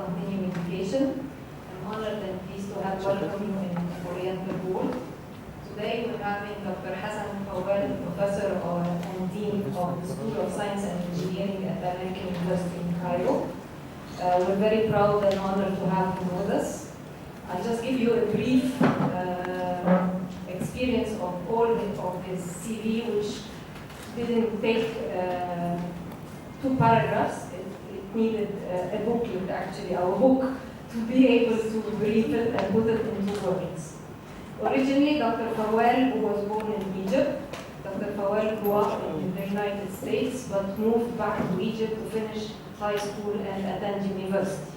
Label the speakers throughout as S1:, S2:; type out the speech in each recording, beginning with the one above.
S1: continuing education. I'm honored and pleased to have welcomed you in Oriental Board. Today we're having Dr. Hassan Fawal, Professor and Dean of the School of Science and Engineering at the American University in Cairo. We're very proud and honored to have him with us. I'll just give you a brief experience of all of his CV, which didn't take 2 paragraphs. It needed a booklet, actually, our book, to be able to brief it and put it into words. Originally, Dr. Fawal, who was born in Egypt, Dr. Fawal grew up in the United States, but moved back to Egypt to finish high school and attend university.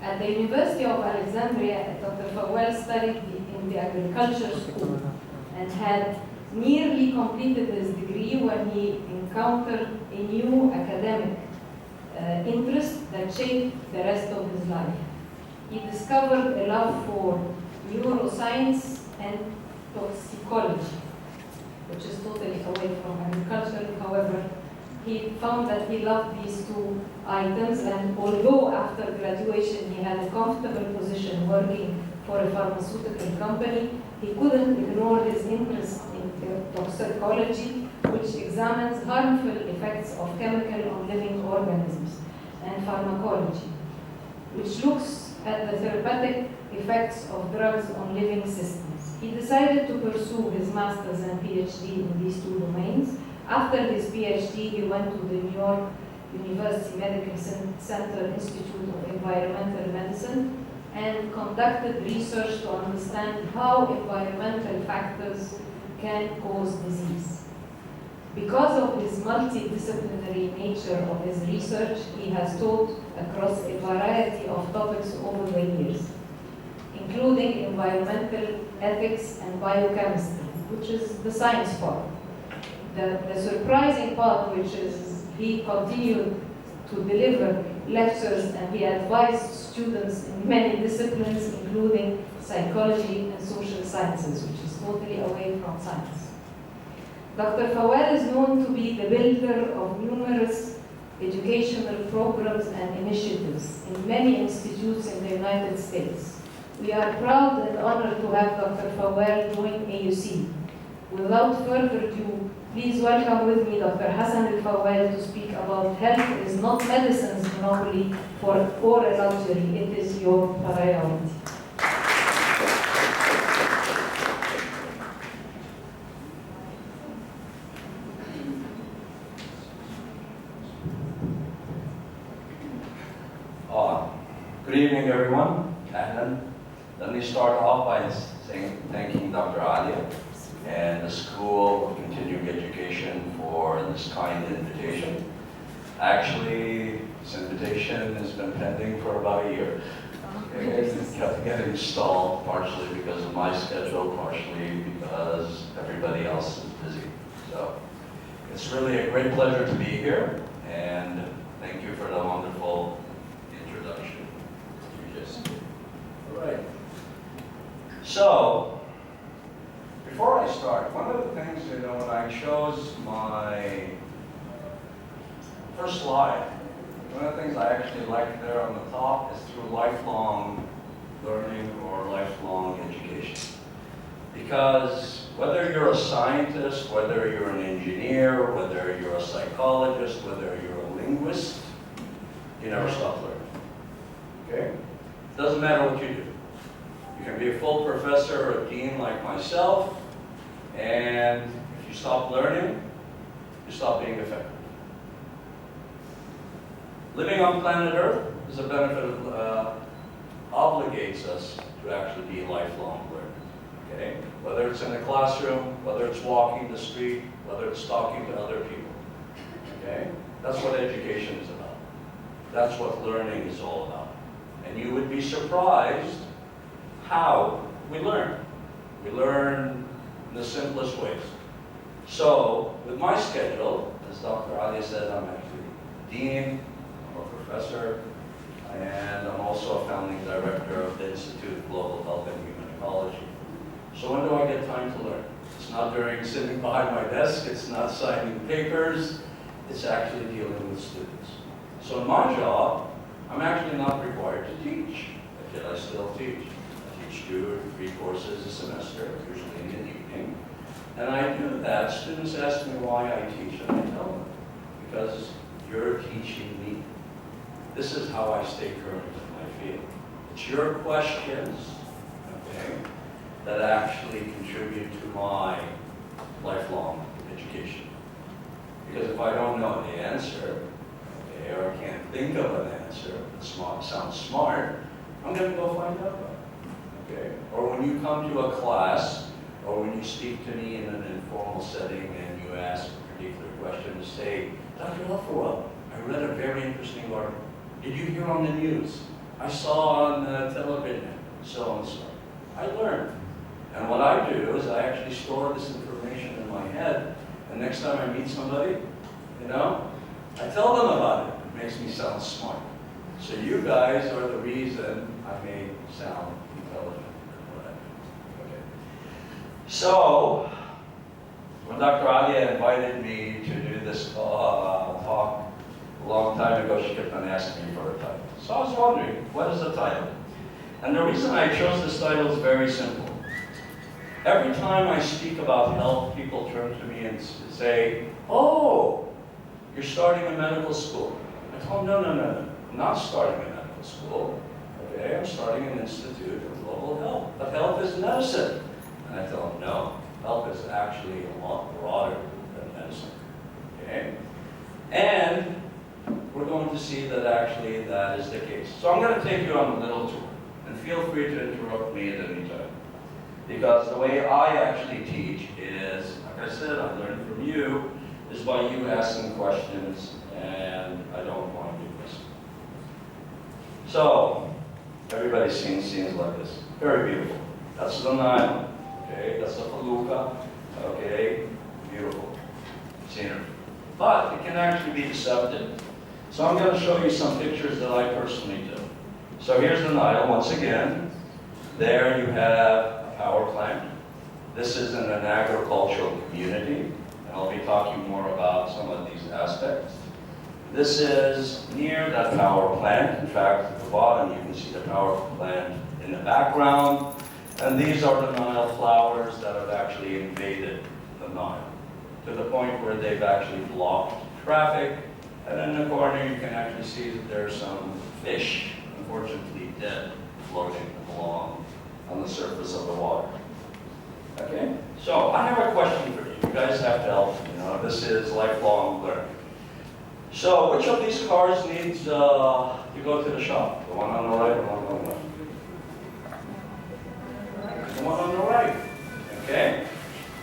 S1: At the University of Alexandria, Dr. Fawal studied in the agriculture school and had nearly completed his degree when he encountered a new academic interest that shaped the rest of his life. He discovered a love for neuroscience and toxicology, which is totally away from agriculture. However, he found that he loved these 2 items, and although after graduation he had a comfortable position working for a pharmaceutical company, he couldn't ignore his interest in toxicology, which examines harmful effects of chemical on living organisms, and pharmacology, which looks at the therapeutic effects of drugs on living systems. He decided to pursue his master's and PhD in these 2 domains. After his PhD, he went to the New York University Medical Center Institute of Environmental Medicine and conducted research to understand how environmental factors can cause disease. Because of his multidisciplinary nature of his research, he has taught across a variety of topics over the years, including environmental ethics and biochemistry, which is the science part. The surprising part, which is he continued to deliver lectures and he advised students in many disciplines, including psychology and social sciences, which is totally away from science. Dr. Fawal is known to be the builder of numerous educational programs and initiatives in many institutes in the United States. We are proud and honored to have Dr. Fawal join AUC. Without further ado, please welcome with me Dr. Hassan al-Fawal to speak about health is not medicine's monopoly or a luxury, it is your priority.
S2: Good evening, everyone. And let me start off by thanking Dr. Alia and the School of Continuing Education for this kind invitation. Actually, this invitation has been pending for about a year. It kept getting stalled, partially because of my schedule, partially because everybody else is busy. So it's really a great pleasure to be here, and thank you for the wonderful introduction you just did. All right. So, before I start, one of the things, when I chose my first slide, one of the things I actually like there on the top is through lifelong learning or lifelong education. Because whether you're a scientist, whether you're an engineer, whether you're a psychologist, whether you're a linguist, you never stop learning. Okay? It doesn't matter what you do. You can be a full professor or a dean like myself, and if you stop learning, you stop being effective. Living on planet Earth is a benefit of, obligates us to actually be lifelong learners, okay? Whether it's in a classroom, whether it's walking the street, whether it's talking to other people, okay? That's what education is about. That's what learning is all about. And you would be surprised how we learn. We learn in the simplest ways. So, with my schedule, as Dr. Ali said, I'm actually dean, I'm a professor, and I'm also a founding director of the Institute of Global Health and Human Ecology. So when do I get time to learn? It's not during sitting behind my desk, it's not signing papers, it's actually dealing with students. So my job I'm actually not required to teach, yet I still teach. I teach 2 or 3 courses a semester, usually in the evening. And I do that. Students ask me why I teach, and I tell them, because you're teaching me. This is how I stay current in my field. It's your questions, okay, that actually contribute to my lifelong education. Because if I don't know the answer, okay, or I can't think of an answer that sounds smart, I'm going to go find out about it, okay? Or when you come to a class, or when you speak to me in an informal setting and you ask a particular question, say, Dr. Fawal, I read a very interesting article. Did you hear on the news? I saw on television, so and so. I learned. And what I do is I actually store this information in my head, and next time I meet somebody, you know, I tell them about it. It makes me sound smart. So you guys are the reason I may sound intelligent. Okay. So, when Dr. Alia invited me to do this talk a long time ago, she kept on asking me for a title. So I was wondering, what is the title? And the reason I chose this title is very simple. Every time I speak about health, people turn to me and say, oh, you're starting a medical school. I tell them, no. I'm not starting a medical school. Okay, I'm starting an institute of global health. But health is medicine. And I tell them, no, health is actually a lot broader than medicine. Okay? And we're going to see that actually that is the case. So I'm going to take you on a little tour. And feel free to interrupt me at any time. Because the way I actually teach is, like I said, I learned from you, is by you asking questions, and I don't want to do this. So, everybody's seen scenes like this. Very beautiful. That's the Nile, okay? That's the Faluka, okay? Beautiful scenery. But it can actually be deceptive. So I'm going to show you some pictures that I personally do. So here's the Nile once again. There you have a power plant. This is in an agricultural community. And I'll be talking more about some of these aspects. This is near that power plant. In fact, at the bottom you can see the power plant in the background. And these are the Nile flowers that have actually invaded the Nile, to the point where they've actually blocked traffic. And in the corner you can actually see that there's some fish, unfortunately dead, floating along on the surface of the water. Okay? So I have a question for you. You guys have to help me. You know, this is lifelong learning. So which of these cars needs to go to the shop? The one on the right or the one on the left? The one on the right. Okay?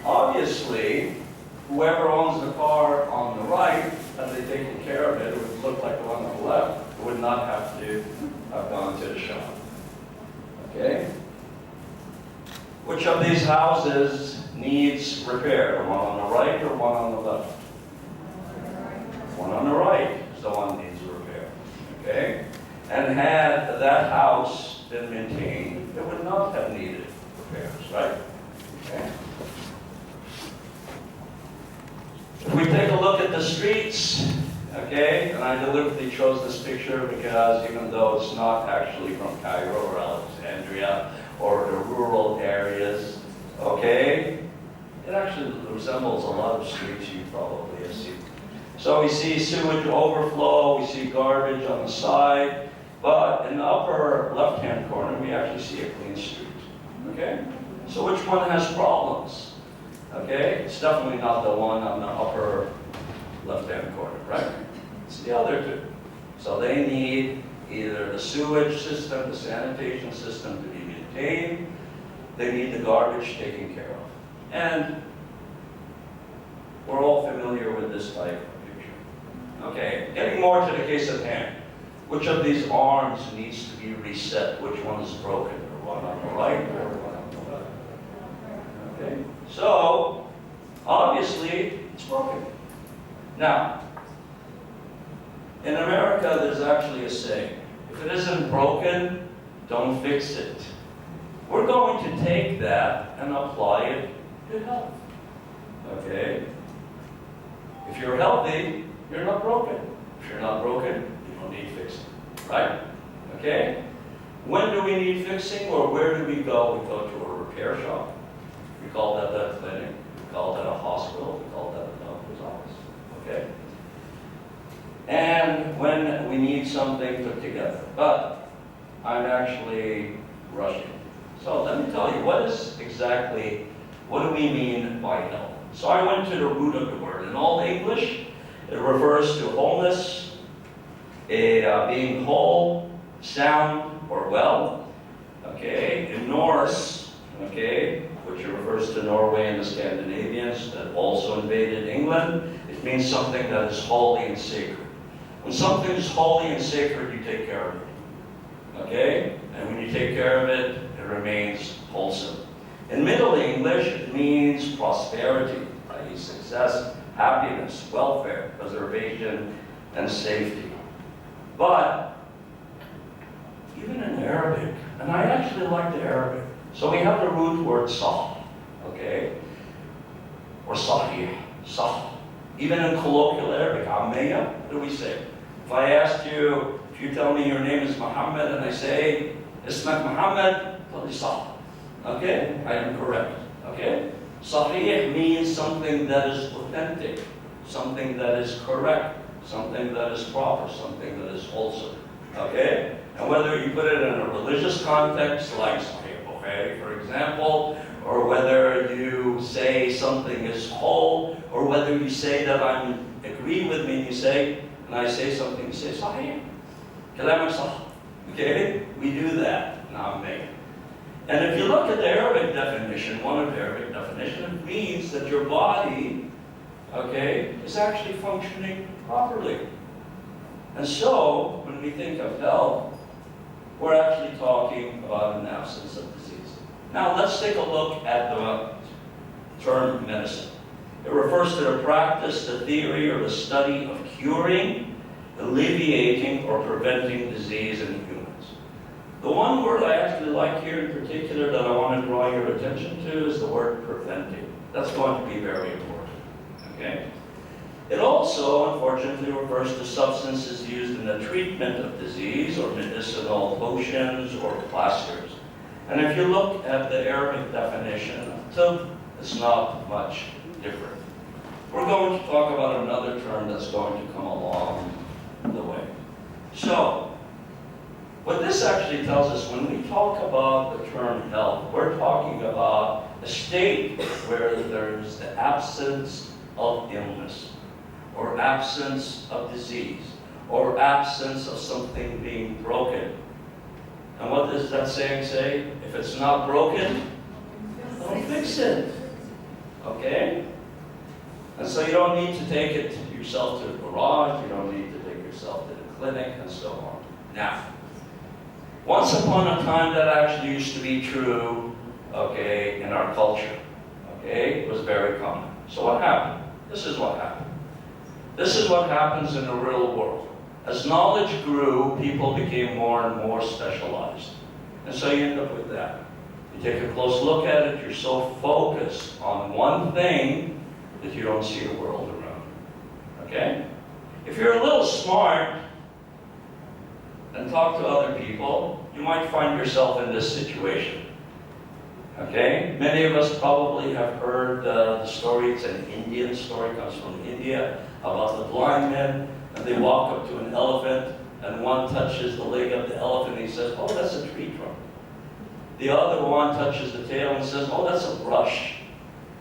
S2: Obviously, whoever owns the car on the right, had they taken care of it, it would look like the one on the left. It would not have to have gone to the shop. Okay? Which of these houses needs repair? The one on the right or one on the left? One on the right is the one that needs repair. Okay? And had that house been maintained, it would not have needed repairs, right? Okay? If we take a look at the streets, okay, and I deliberately chose this picture because even though it's not actually from Cairo or Alexandria or the rural areas, okay, it actually resembles a lot of streets you probably have seen. So we see sewage overflow, we see garbage on the side, but in the upper left-hand corner, we actually see a clean street, okay? So which one has problems? Okay, it's definitely not the one on the upper left-hand corner, right? It's the other two. So they need either the sewage system, the sanitation system to be maintained. They need the garbage taken care of. And we're all familiar with this type of picture. Okay, getting more to the case at hand. Which of these arms needs to be reset? Which one is broken? The one on the right or the one on the left? Okay. So, obviously, it's broken. Now, in America, there's actually a saying, if it isn't broken, don't fix it. We're going to take that and apply it to health. Okay? If you're healthy, you're not broken. If you're not broken, you don't need fixing. right? Okay? When do we need fixing, or where do we go? We go to a repair shop. We call that a clinic. We call that a hospital. We call that a doctor's office. Okay? And when we need something put together. But I'm actually rushing. So let me tell you, what do we mean by health? So I went to the root of the word. In Old English, it refers to wholeness, being whole, sound, or well. Okay? In Norse, okay, which refers to Norway and the Scandinavians that also invaded England, it means something that is holy and sacred. When something is holy and sacred, you take care of it. Okay? And when you take care of it, it remains wholesome. In Middle English, it means prosperity, i.e. success, happiness, welfare, preservation, and safety. But even in Arabic, and I actually like the Arabic, so we have the root word sah, okay? Or sahih, sah. Even in colloquial Arabic, ammeya, what do we say? If I asked you, if you tell me your name is Muhammad and I say, Ismak Muhammad, tell me sah. Okay? I am correct. Okay? Sahih means something that is authentic, something that is correct, something that is proper, something that is wholesome. Okay? And whether you put it in a religious context, like Sahih Bukhari, for example, or whether you say something is whole, or whether you say that I agree with me, and you say, and I say something, you say Sahih. Kalam sah. Okay? We do that. Now me. And if you look at the Arabic definition, one of the Arabic definitions, it means that your body, okay, is actually functioning properly. And so, when we think of health, we're actually talking about an absence of disease. Now, let's take a look at the term medicine. It refers to the practice, the theory, or the study of curing, alleviating, or preventing disease in humans. The one word I actually like here in particular that I want to draw your attention to is the word preventing. That's going to be very important. Okay? It also, unfortunately, refers to substances used in the treatment of disease, or medicinal potions, or plasters. And if you look at the Arabic definition, it's not much different. We're going to talk about another term that's going to come along the way. So, what this actually tells us, when we talk about the term health, we're talking about a state where there's the absence of illness, or absence of disease, or absence of something being broken. And what does that saying say? If it's not broken, don't fix it. Okay? And so you don't need to take it yourself to the garage, you don't need to take yourself to the clinic, and so on. Now, once upon a time that actually used to be true, okay, in our culture. Okay? It was very common. So what happened? This is what happened. This is what happens in the real world. As knowledge grew, people became more and more specialized. And so you end up with that. You take a close look at it, you're so focused on one thing that you don't see the world around. Okay? If you're a little smart and talk to other people, you might find yourself in this situation. Okay? Many of us probably have heard the story, it's an Indian story, comes from India, about the blind men, and they walk up to an elephant, and one touches the leg of the elephant, and he says, oh, that's a tree trunk. The other one touches the tail and says, oh, that's a brush.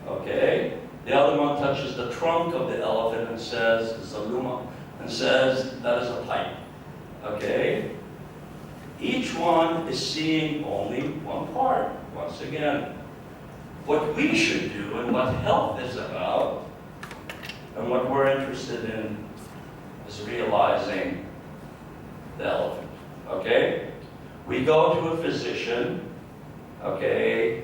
S2: Okay? The other one touches the trunk of the elephant and says, zaluma, and says, that is a pipe. Okay? Each one is seeing only one part. Once again, what we should do and what health is about and what we're interested in is realizing the elephant. Okay? We go to a physician, okay,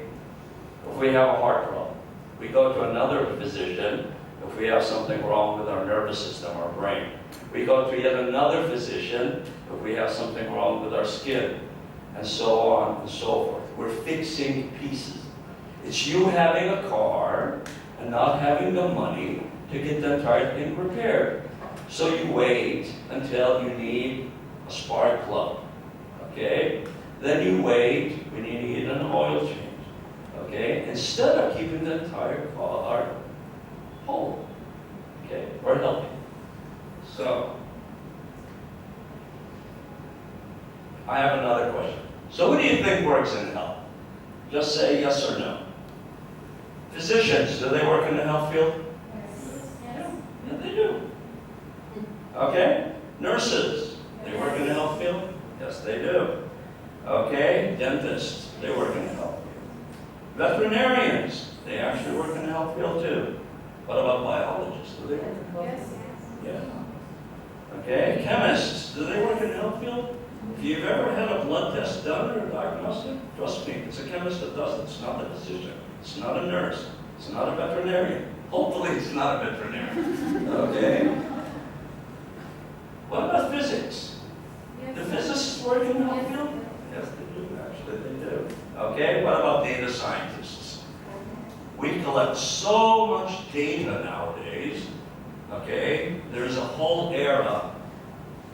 S2: if we have a heart problem. We go to another physician if we have something wrong with our nervous system, our brain. We go to yet another physician if we have something wrong with our skin, and so on and so forth. We're fixing pieces. It's you having a car and not having the money to get the entire thing repaired. So you wait until you need a spark plug, okay? Then you wait when you need an oil change, okay? Instead of keeping the entire car whole, okay, or healthy. So, I have another question. So what do you think works in health? Just say yes or no. Physicians, do they work in the health field?
S1: Yes.
S2: Yeah, they do. Okay? Nurses, they work in the health field? Yes, they do. Okay? Dentists, they work in the health field. Veterinarians, they actually work in the health field too. What about biologists? Do they work in the health
S1: Yes.
S2: field? Yeah. Okay? Chemists, do they work in the health field? If you've ever had a blood test done or a diagnostic, trust me, it's a chemist that does it. It's not a physician. It's not a nurse. It's not a veterinarian. Hopefully it's not a veterinarian. Okay? What about physics? Do physicists work in the health field? Yes, they do. Actually, they do. Okay? What about data scientists? We collect so much data nowadays. Okay? There's a whole era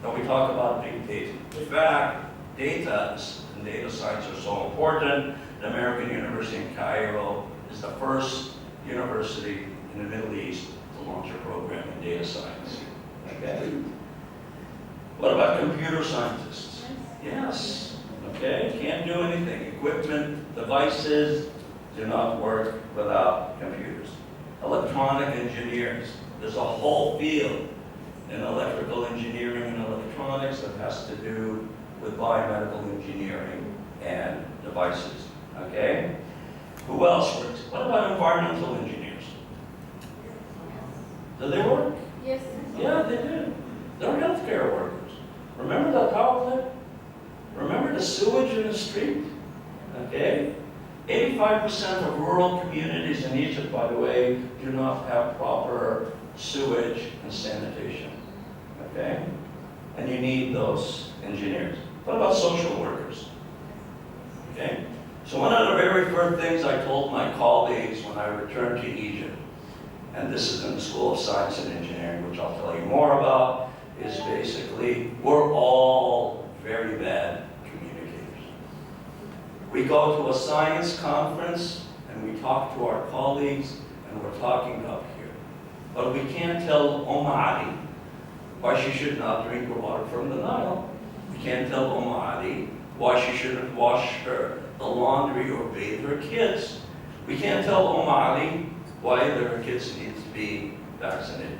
S2: that we talk about big data. In fact, data and data science are so important. The American University in Cairo is the first university in the Middle East to launch a program in data science. Okay? What about computer scientists? Yes. Okay? Can't do anything. Equipment, devices do not work without computers. Electronic engineers. There's a whole field in electrical engineering and electronics that has to do with biomedical engineering and devices. Okay? Who else works? What about environmental engineers? Do they work?
S1: Yes.
S2: Yeah, they do. They're healthcare workers. Remember the power plant? Remember the sewage in the street? Okay? 85% of rural communities in Egypt, by the way, do not have proper sewage and sanitation. Okay? And you need those engineers. What about social workers? Okay? So one of the very first things I told my colleagues when I returned to Egypt, and this is in the School of Science and Engineering, which I'll tell you more about, is basically we're all very bad communicators. We go to a science conference and we talk to our colleagues and we're talking up here. But we can't tell Ali why she should not drink the water from the Nile. We can't tell Ali why she shouldn't wash the laundry or bathe her kids. We can't tell Ali why her kids need to be vaccinated.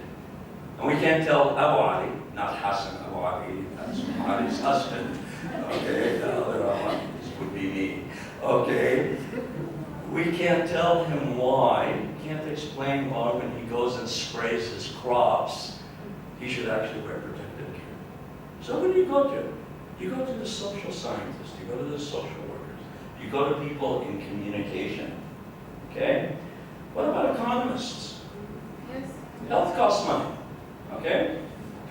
S2: And we can't tell Abu Ali, not Hassan Abu Ali, that's Ali's husband. Okay, the other Ali would be me. Okay? We can't tell him why, can't explain why when he goes and sprays his crops, he should actually wear protective gear. So who do you go to? You go to the social scientists, you go to the social workers, you go to people in communication. Okay? What about economists?
S1: Yes.
S2: Health costs money. Okay?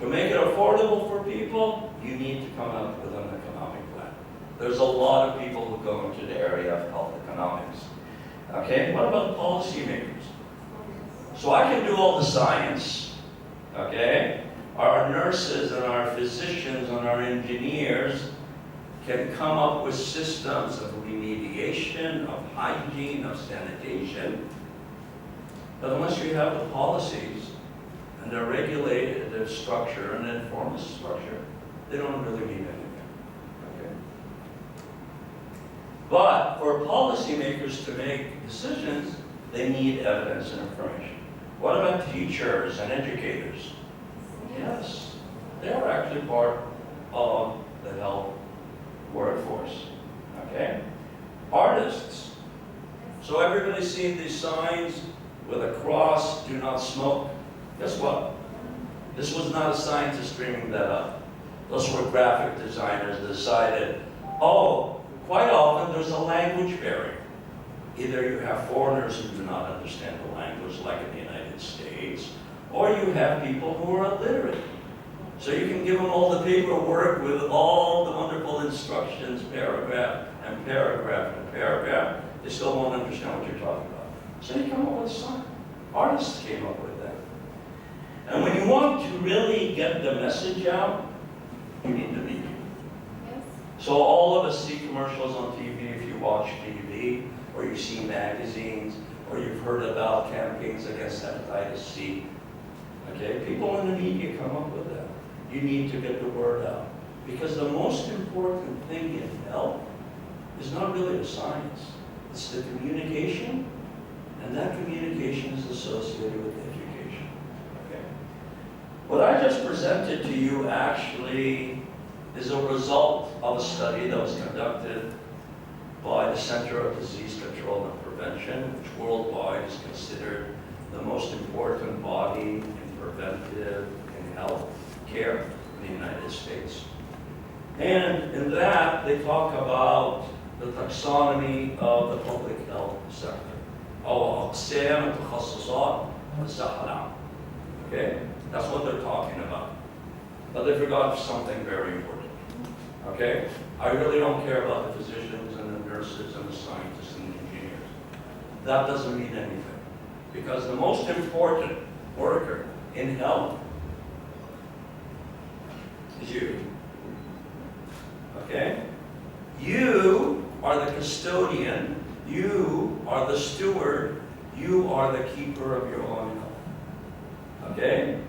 S2: To make it affordable for people, you need to come up with an economic plan. There's a lot of people who go into the area of health economics. Okay? What about policymakers? So I can do all the science. Okay? Our nurses and our physicians and our engineers can come up with systems of remediation, of hygiene, of sanitation. But unless you have the policies and the regulated structure and informed structure, they don't really mean anything. Okay? But for policymakers to make decisions, they need evidence and information. What about teachers and educators? Yes, they are actually part of the health workforce. Okay? Artists. So everybody's seen these signs with a cross, do not smoke. Guess what? This was not a scientist dreaming that up. Those were graphic designers that decided, oh, quite often there's a language barrier. Either you have foreigners who do not understand the language, like in the United States, or you have people who are illiterate. So you can give them all the paperwork with all the wonderful instructions, paragraph and paragraph and paragraph. They still won't understand what you're talking about. So you come up with a sign. Artists came up with that. And when you want to really get the message out, you need the media. So all of us see commercials on TV if you watch TV, or you see magazines, or you've heard about campaigns against hepatitis C. Okay, people in the media come up with that. You need to get the word out. Because the most important thing in health is not really the science. It's the communication, and that communication is associated with education. Okay? What I just presented to you actually is a result of a study that was conducted by the Center of Disease Control and Prevention, which worldwide is considered the most important body in preventive and health care in the United States. And in that, they talk about the taxonomy of the public health sector. أو أقسام التخصصات الصحة العامة. Okay? That's what they're talking about. But they forgot something very important. Okay? I really don't care about the physicians and the nurses and the scientists and the engineers. That doesn't mean anything. Because the most important worker in health is you. Okay? You are the custodian, you are the steward, you are the keeper of your own health. Okay?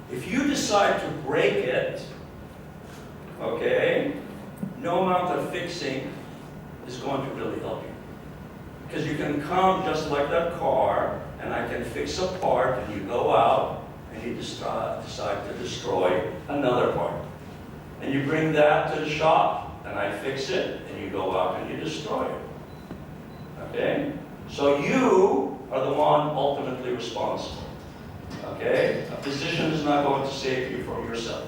S2: If you decide to break it, okay, no amount of fixing is going to really help you. Because you can come just like that car, and I can fix a part, and you go out, and you decide to destroy another part. And you bring that to the shop, and I fix it, and you go out and you destroy it. Okay? So you are the one ultimately responsible. Okay? A physician is not going to save you from yourself.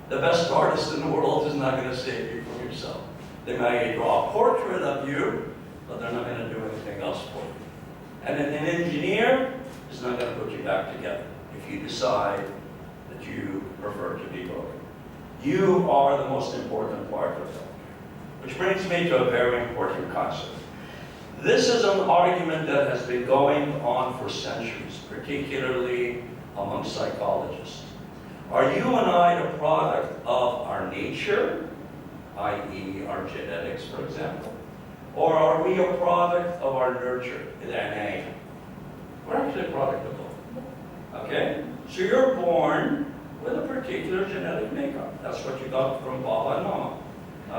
S2: The best artist in the world is not going to save you from yourself. They may draw a portrait of you, but they're not going to do anything else for you. And an engineer is not going to put you back together if you decide that you prefer to be broken. You are the most important part of healthcare. Which brings me to a very important concept. This is an argument that has been going on for centuries, particularly among psychologists. Are you and I the product of our nature, i.e. our genetics, for example? Or are we a product of our nurture, DNA? We're actually a product of both. Okay? So you're born with a particular genetic makeup. That's what you got from Papa and Mama.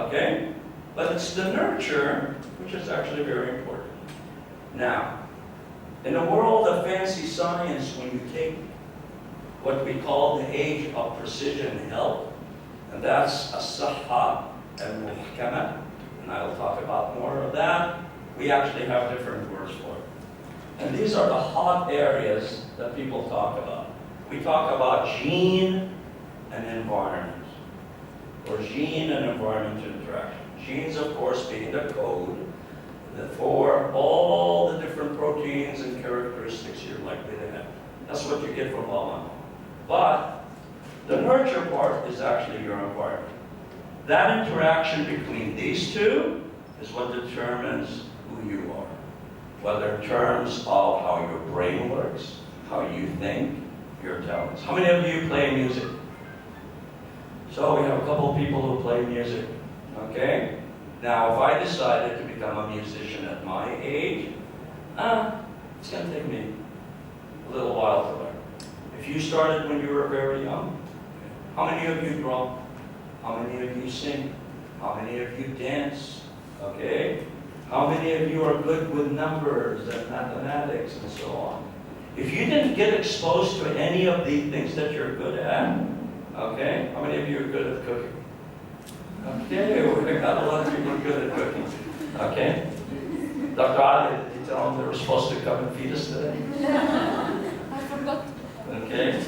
S2: Okay? But it's the nurture which is actually very important. Now, in the world of fancy science, when you take what we call the age of precision health, and that's as-sahha al-muhkama, and I will talk about more of that. We actually have different words for it. And these are the hot areas that people talk about. We talk about gene and environment, or gene and environment interaction. Genes, of course, being the code for all the different proteins and characteristics you're likely to have. That's what you get from mama. But the nurture part is actually your environment. That interaction between these two is what determines who you are. Whether in terms of how your brain works, how you think, your talents. How many of you play music? So we have a couple of people who play music. Okay? Now, if I decided to become a musician at my age, it's going to take me a little while to learn. If you started when you were very young, how many of you drum? How many of you sing? How many of you dance? Okay? How many of you are good with numbers and mathematics and so on? If you didn't get exposed to any of the things that you're good at, okay? How many of you are good at cooking? Okay, we've got a lot of people good at cooking. Okay? Dr. Ali, did you tell them they were supposed to come and feed us today?
S3: I forgot.
S2: Okay?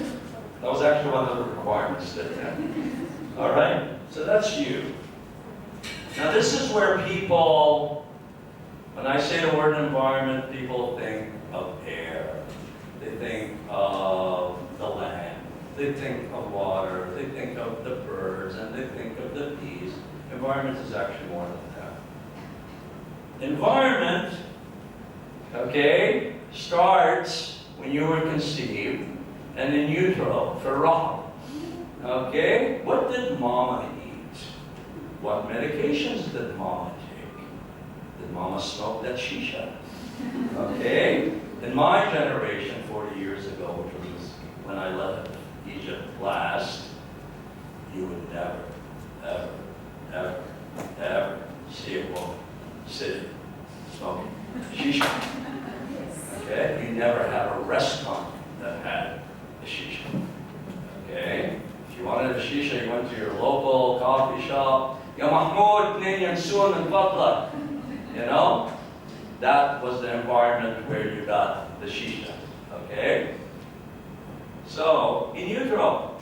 S2: That was actually one of the requirements that all right? So that's you. Now this is where people, when I say the word environment, people think of air. They think of the land. They think of water. They think of the birds. And they think of the bees. Environment is actually more than that. Environment, okay, starts when you were conceived and in utero for Raham. Okay? What did mama eat? What medications did mama take? Did mama smoke that shisha? Okay? In my generation, 40 years ago, which was when I left Egypt last, you would never, ever, ever, ever see a woman sitting, smoking shisha. Okay? You never have a restaurant that had a shisha. Okay? If you wanted a shisha, you went to your local coffee shop. Ya Mahmoud, nin yansun and fadla. You know? That was the environment where you got the shisha. Okay? So, in utero,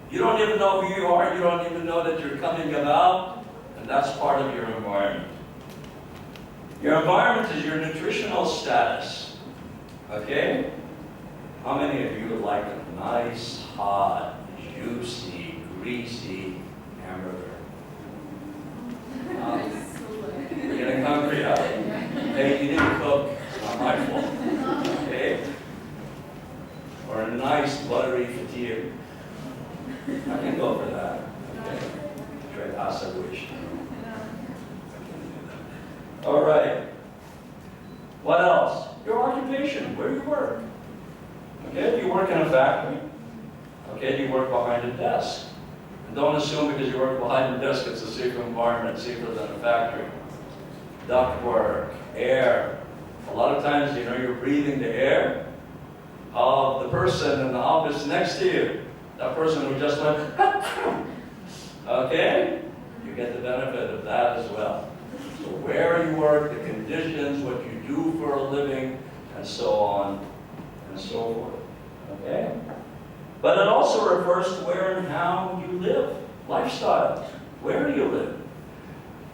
S2: you don't even know who you are, you don't even know that you're coming about, and that's part of your environment. Your environment is your nutritional status. Okay? How many of you would like a nice, hot, juicy, greasy hamburger? You're getting hungry, huh? Hey, you didn't cook, it's not my fault. Okay? Or a nice, buttery fatir. I can go for that. Okay? Try asa wish. All right. What else? Your occupation, where you work. Okay, do you work in a factory? Okay, do you work behind a desk? And don't assume because you work behind a desk it's a safer environment, safer than a factory. Duct work, air. A lot of times, you know, you're breathing the air of the person in the office next to you. That person who just went, okay? You get the benefit of that as well. So where you work, the conditions, what you do for a living, and so on and so forth. Okay? But it also refers to where and how you live, lifestyle. Where do you live?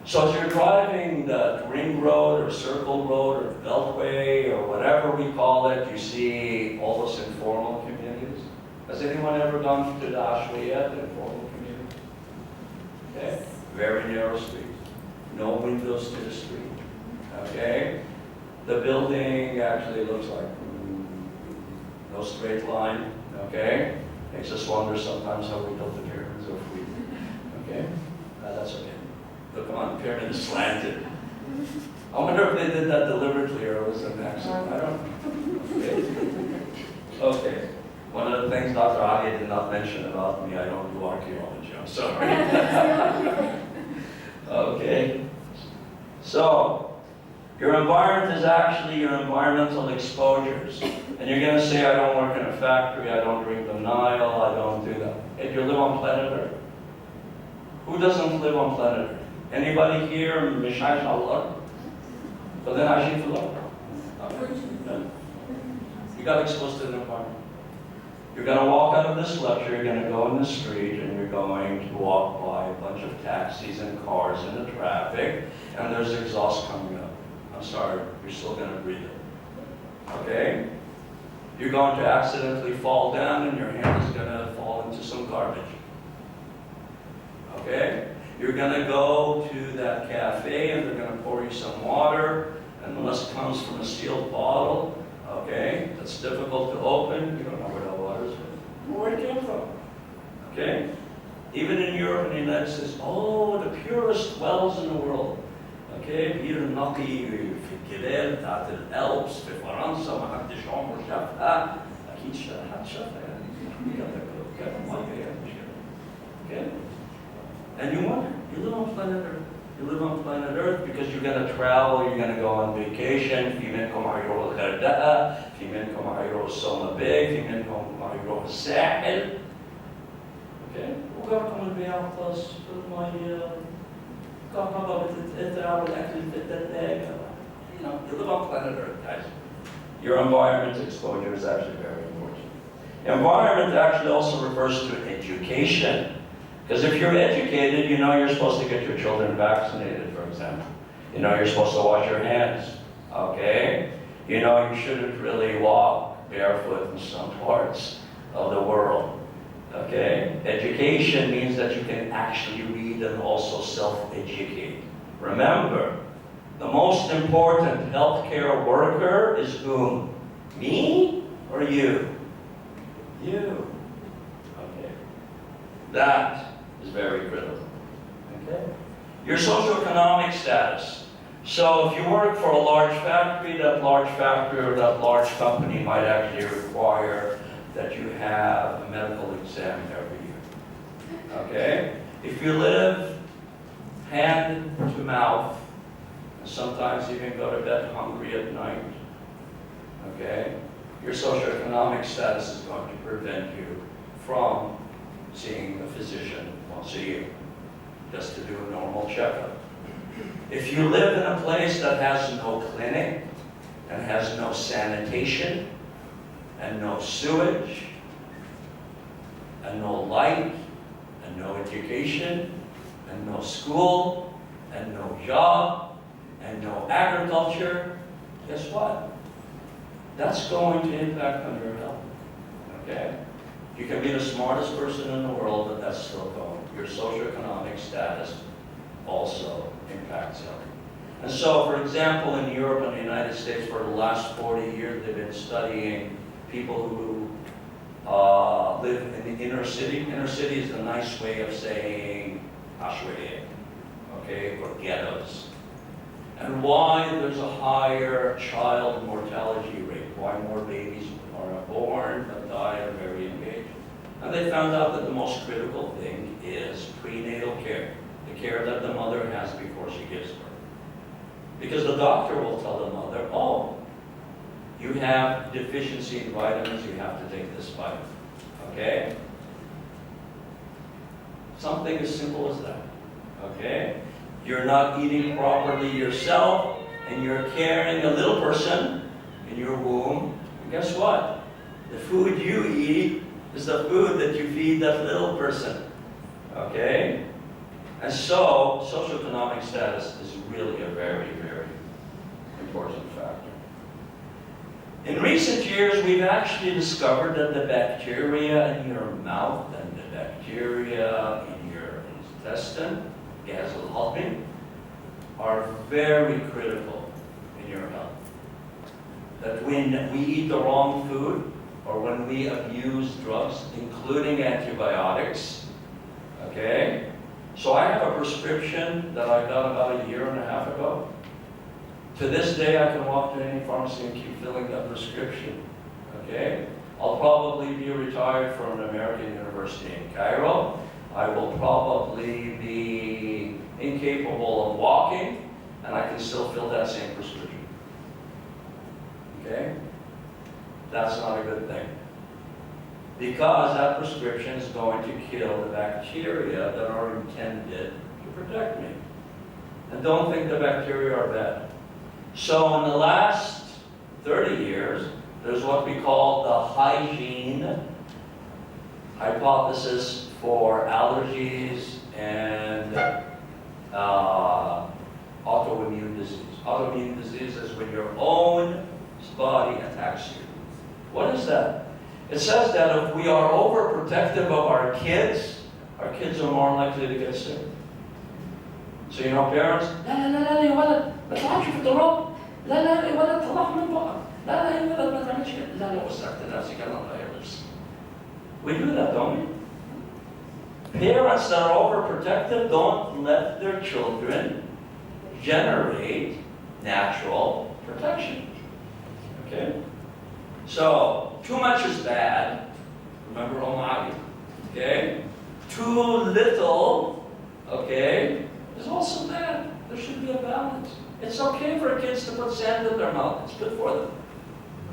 S2: So as you're driving the ring road or circle road or beltway or whatever we call it, you see all those informal communities. Has anyone ever gone to the Ashwayat, the informal community? Okay. Very narrow street. No windows to the street. Okay? The building actually looks like no straight line. Okay? Makes us wonder sometimes how we built the pyramids or if we did. Okay? That's okay. But come on, the pyramid is slanted. I wonder if they did that deliberately or it was an accident. I don't know. Okay. Okay. One of the things Dr. Ali did not mention about me, I don't do archaeology. I'm sorry. Okay. So, your environment is actually your environmental exposures. And you're going to say, I don't work in a factory, I don't drink the Nile, I don't do that. Hey, do you live on planet Earth? Who doesn't live on planet Earth? Anybody here, Mishash Allah? But then Hygiene Hypothesis. You got exposed to the environment. You're going to walk out of this lecture, you're going to go in the street, and you're going to walk by a bunch of taxis and cars in the traffic, and there's exhaust coming up. I'm sorry, you're still going to breathe it. Okay? You're going to accidentally fall down, and your hand is going to fall into some garbage. Okay? You're going to go to that cafe, and they're going to pour you some water, and unless it comes from a sealed bottle, okay, that's difficult to open, you don't know where that water is from, where it came from. Okay? Even in Europe and the United States, oh, the purest wells in the world. Okay, بير نقي في الجبال بتاعت الألبس في فرنسا ما حدش عمره شافها، أكيد حد شافها يعني. Okay? And you wonder, you live on planet Earth. You live on planet Earth because you're going to travel, you're going to go on vacation. في منكم هيروحوا الغردقة، في منكم هيروحوا السوما باي، في منكم هيروحوا الساحل. Okay? وجاركم البيع خلاص في المية. كهرباء بتتقطع والأكل بتتلاقى. You know, you live on planet Earth, guys. Your environment exposure is actually very important. Environment actually also refers to education. Because if you're educated, you know you're supposed to get your children vaccinated, for example. You know you're supposed to wash your hands, okay? You know you shouldn't really walk barefoot in some parts of the world, okay? Education means that you can actually read and also self-educate. Remember, the most important healthcare worker is whom? Me or you? You. Okay. That is very critical. Okay? Your socioeconomic status. So if you work for a large factory, that large factory or that large company might actually require that you have a medical exam every year. Okay? If you live hand to mouth, and sometimes even go to bed hungry at night, okay, your socioeconomic status is going to prevent you from seeing a physician once a year, just to do a normal checkup. If you live in a place that has no clinic, and has no sanitation, and no sewage, and no light, and no education, and no school, and no job, and no agriculture, guess what? That's going to impact on your health, okay? You can be the smartest person in the world, but that's still going. Your socioeconomic status also impacts health. And so, for example, in Europe and the United States, for the last 40 years, they've been studying people who live in the inner city. Inner city is a nice way of saying ashway, okay, or ghettos. And why there's a higher child mortality rate, why more babies are born but die at a very young age. And they found out that the most critical thing is prenatal care, the care that the mother has before she gives birth. Because the doctor will tell the mother, oh, you have deficiency in vitamins, you have to take this vitamin, okay? Something as simple as that, okay? You're not eating properly yourself, and you're carrying a little person in your womb, and guess what? The food you eat is the food that you feed that little person, okay? And so, socioeconomic status is really a very, very important factor. In recent years, we've actually discovered that the bacteria in your mouth and the bacteria in your intestine, gasoline, are very critical in your health. That when we eat the wrong food, or when we abuse drugs, including antibiotics, okay? So I have a prescription that I got about 1.5 years ago. To this day, I can walk to any pharmacy and keep filling that prescription, okay? I'll probably be retired from an American university in Cairo. I will probably be incapable of walking, and I can still fill that same prescription, okay? That's not a good thing. Because that prescription is going to kill the bacteria that are intended to protect me. And don't think the bacteria are bad. So in the last 30 years, there's what we call the Hygiene Hypothesis for allergies and autoimmune disease. Autoimmune disease is when your own body attacks you. What is that? It says that if we are overprotective of our kids are more likely to get sick. So you know, parents, لا يا ولد ما تلعبش في التراب، لا يا ولد طلعه من بقى، لا يا ولد ما تعملش كده، لا وسعت نفسك الله يغلبس. We do that, don't we? Parents that are overprotective don't let their children generate natural protection. Okay? So, too much is bad. Remember Omari. Okay? Too little, okay, is also bad. There should be a balance. It's okay for kids to put sand in their mouth. It's good for them.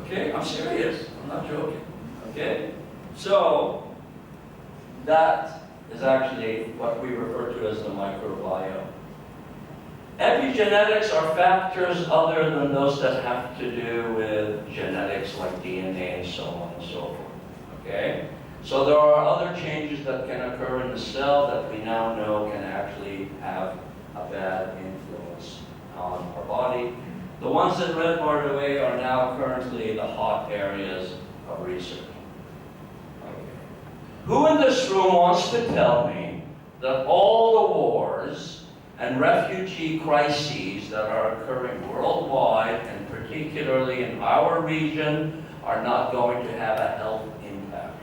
S2: Okay? I'm serious. I'm not joking. Okay? So, that is actually what we refer to as the microbiome. Epigenetics are factors other than those that have to do with genetics like DNA and so on and so forth, okay? So there are other changes that can occur in the cell that we now know can actually have a bad influence on our body. The ones that Red marked away are now currently the hot areas of research. Okay. Who in this room wants to tell me that all the wars and refugee crises that are occurring worldwide, and particularly in our region, are not going to have a health impact?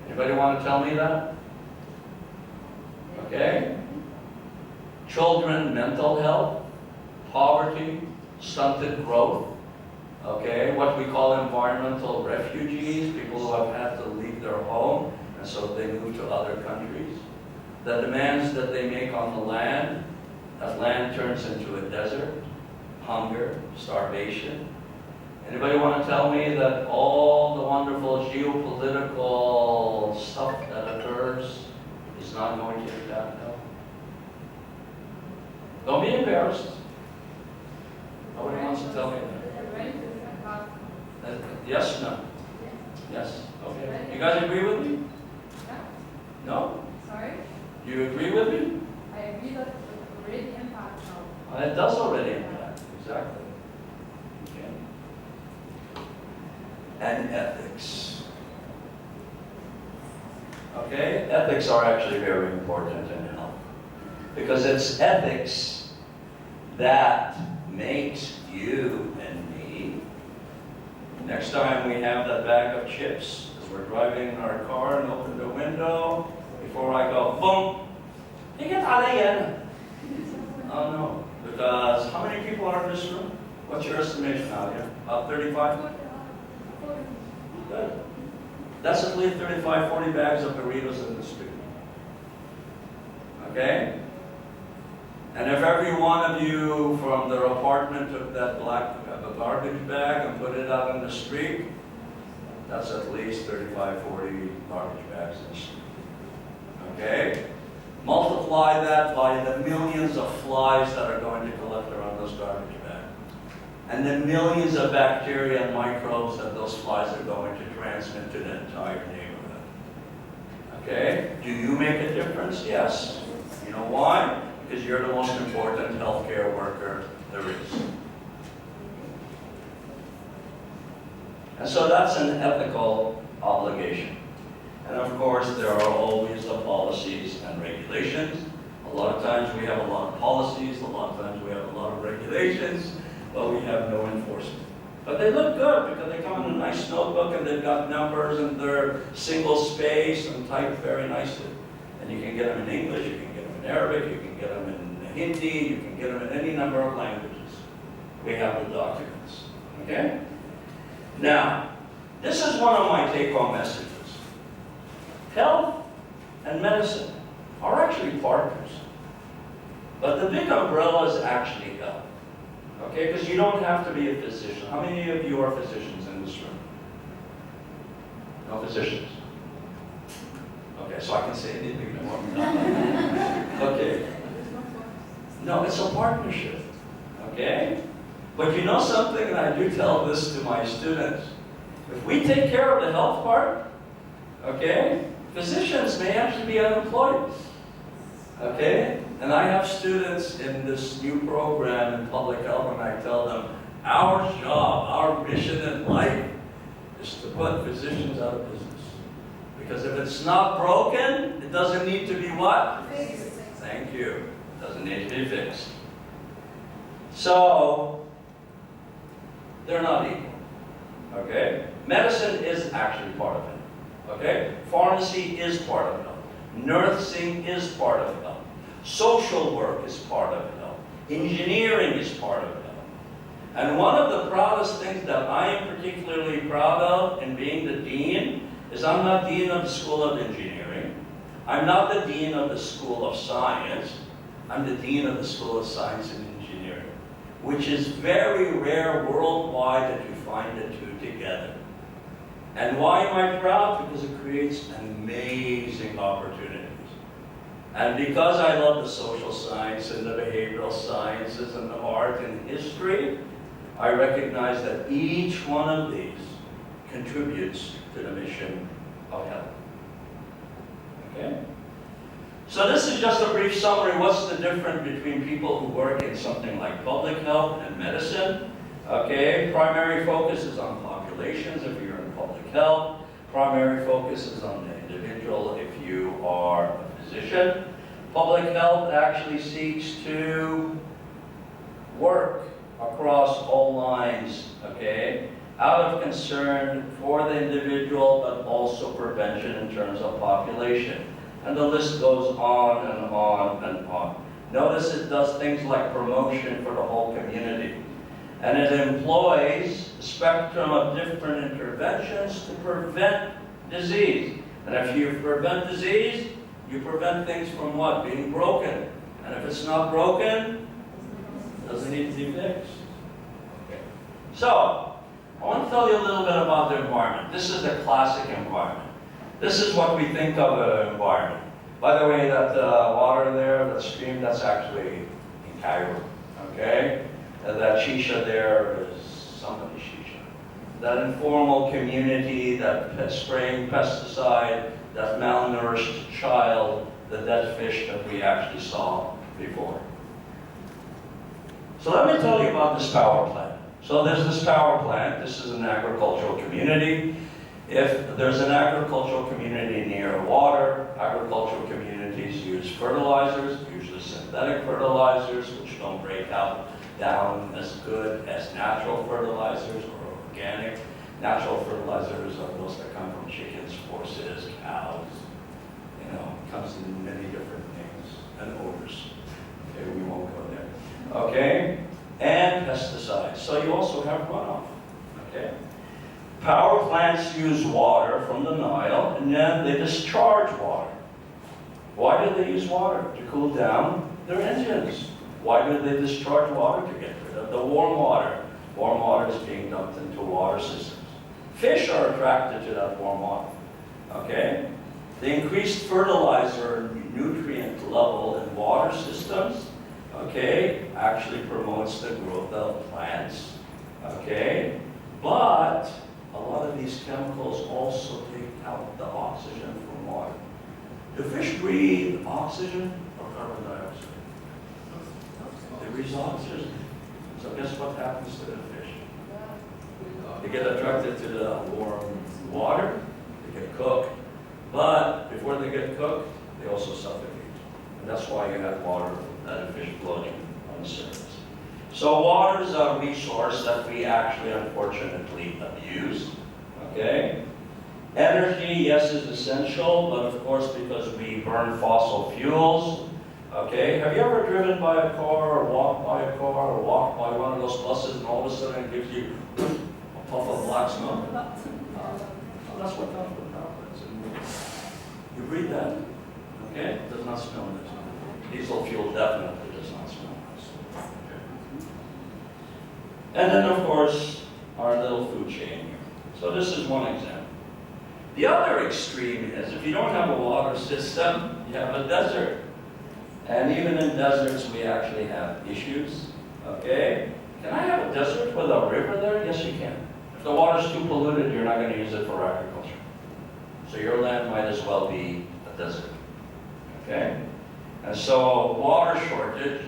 S2: Anybody want to tell me that? Okay? children mental health, poverty, stunted growth, okay, what we call environmental refugees, people who have had to leave their home, and so they move to other countries. The demands that they make on the land, that land turns into a desert, hunger, starvation. Anybody want to tell me that all the wonderful geopolitical stuff that occurs is not going to impact health? Don't be embarrassed. Nobody wants to tell me that. Yes, no? Yes, okay. You guys agree with me? No?
S3: Sorry?
S2: Do you agree with me?
S3: I agree that it already impacts now.
S2: It does already impact, exactly. Okay. And ethics. Okay, ethics are actually very important in health. Because it's ethics that makes you and me. Next time we have that bag of chips, as we're driving in our car and open the window, before I go, boom, you get out of here. Oh no, because how many people are in this room? What's your estimation out here? About 35? Good. That's at least 35, 40 bags of burritos in the street. Okay? And if every one of you from their apartment took that black garbage bag and put it out in the street, that's at least 35, 40 garbage bags in the street. Okay? Multiply that by the millions of flies that are going to collect around those garbage bags. And the millions of bacteria and microbes that those flies are going to transmit to the entire neighborhood. Okay? Do you make a difference? Yes. You know why? Because you're the most important healthcare worker there is. And so that's an ethical obligation. And of course, there are always the policies and regulations. A lot of times we have a lot of policies, a lot of times we have a lot of regulations, but we have no enforcement. But they look good because they come in a nice notebook and they've got numbers and they're single spaced and typed very nicely. And you can get them in English, you can get them in Arabic, you can get them in Hindi, you can get them in any number of languages. We have the documents, okay? Now, this is one of my take-home messages. Health and medicine are actually partners. But the big umbrella is actually health. Okay, because you don't have to be a physician. How many of you are physicians in this room? No physicians? Okay, so I can say anything I want. Okay. No, it's a partnership. Okay? But you know something, and I do tell this to my students. If we take care of the health part, okay, physicians may actually be unemployed. Okay? And I have students in this new program in public health, and I tell them, our job, our mission in life is to put physicians out of business. Because if it's not broken, it doesn't need to be what?
S3: Fixed.
S2: Thank you. It doesn't need to be fixed. So, they're not equal. Okay? Medicine is actually part of it. Okay? Pharmacy is part of health. Nursing is part of health. Social work is part of health. Engineering is part of health. And one of the proudest things that I am particularly proud of in being the dean is I'm not dean of the School of Engineering. I'm not the dean of the School of Science. I'm the dean of the School of Science and Engineering, which is very rare worldwide that you find the two together. And why am I proud? Because it creates amazing opportunities. And because I love the social science and the behavioral sciences and the art and history, I recognize that each one of these contributes to the mission of health. Okay? So this is just a brief summary. What's the difference between people who work in something like public health and medicine? Okay, primary focus is on populations if you're in public health. Primary focus is on the individual if you are a physician. Public health actually seeks to work across all lines, okay, out of concern for the individual, but also prevention in terms of population. And the list goes on and on and on. Notice it does things like promotion for the whole community. And it employs a spectrum of different interventions to prevent disease. And if you prevent disease, you prevent things from what? Being broken. And if it's not broken, it doesn't need to be fixed. Okay. So, I want to tell you a little bit about the environment. This is the classic environment. This is what we think of an environment. By the way, that water there, that stream, that's actually in Cairo. Okay? And that shisha there is somebody's shisha. That informal community, that spraying pesticide, that malnourished child, the dead fish that we actually saw before. So let me tell you about this power plant. So there's this power plant. This is an agricultural community. If there's an agricultural community near water, agricultural communities use fertilizers, usually synthetic fertilizers, which don't break down as good as natural fertilizers or organic. Natural fertilizers are those that come from chickens, horses, cows. You know, comes in many different names and odors. Okay, we won't go there. Okay, and pesticides. So you also have runoff. Okay. Power plants use water from the Nile, and then they discharge water. Why do they use water? To cool down their engines. Why do they discharge water? To get rid of the warm water. Warm water is being dumped into water systems. Fish are attracted to that warm water. Okay? The increased fertilizer nutrient level in water systems, okay, actually promotes the growth of plants. Okay? But a lot of these chemicals also take out the oxygen from water. Do fish breathe oxygen or carbon dioxide? They breathe oxygen. So guess what happens to the fish? They get attracted to the warm water, they get cooked. But before they get cooked, they also suffocate. And that's why you have water and fish floating on the surface. So water is a resource that we actually unfortunately abuse. Okay? Energy, yes, is essential, but of course because we burn fossil fuels. Okay? Have you ever driven by a car or walked by a car or walked by one of those buses and all of a sudden it gives you a puff of black smoke? That's what comes with power plants. You breathe that. Okay? It does not smell nice. Diesel fuel definitely does not smell nice. Okay. And then, of course, our little food chain here. So this is one example. The other extreme is if you don't have a water system, you have a desert. And even in deserts, we actually have issues. Okay? Can I have a desert with a river there? Yes, you can. If the water's too polluted, you're not going to use it for agriculture. So your land might as well be a desert. Okay? And so water shortage.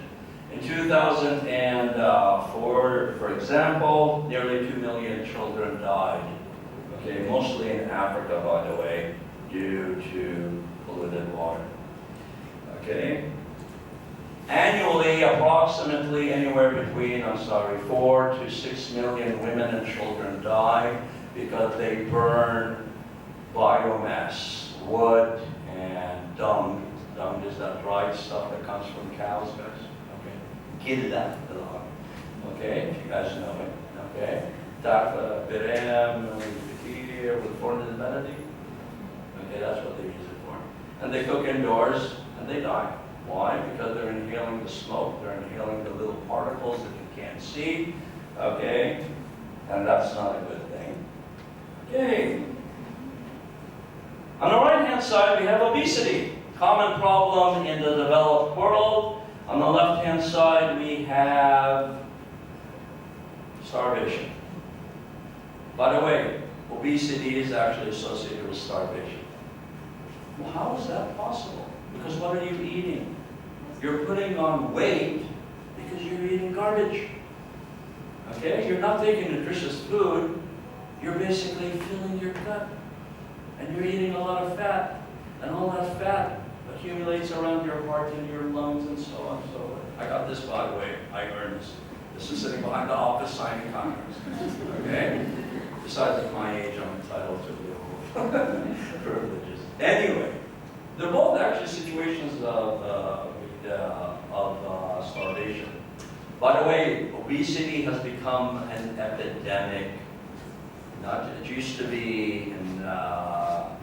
S2: In 2004, for example, nearly 2 million children died. Okay, mostly in Africa, by the way, due to polluted water. Okay? Annually, approximately anywhere between, 4 to 6 million women and children die because they burn biomass, wood, and dung. Dung is that dried stuff that comes from cows, guys. Okay. Gilla, okay, if you guys know it. Okay. Tafa, Birem, Fikir, with Fornid Melody. Okay, that's what they use it for. And they cook indoors and they die. Why? Because they're inhaling the smoke, they're inhaling the little particles that you can't see. Okay? And that's not a good thing. Okay. On the right-hand side, we have obesity. Common problem in the developed world. On the left-hand side, we have starvation. By the way, obesity is actually associated with starvation. Well, how is that possible? Because what are you eating? You're putting on weight because you're eating garbage. Okay? You're not taking nutritious food. You're basically filling your gut. And you're eating a lot of fat. And all that fat accumulates around your heart and your lungs and so on and so forth. I got this, by the way. I earned this. This is sitting behind the office signing contracts. Okay? Besides, at my age, I'm entitled to privileges. Anyway, they're both actually situations of By the way, obesity has become an epidemic. It used to be in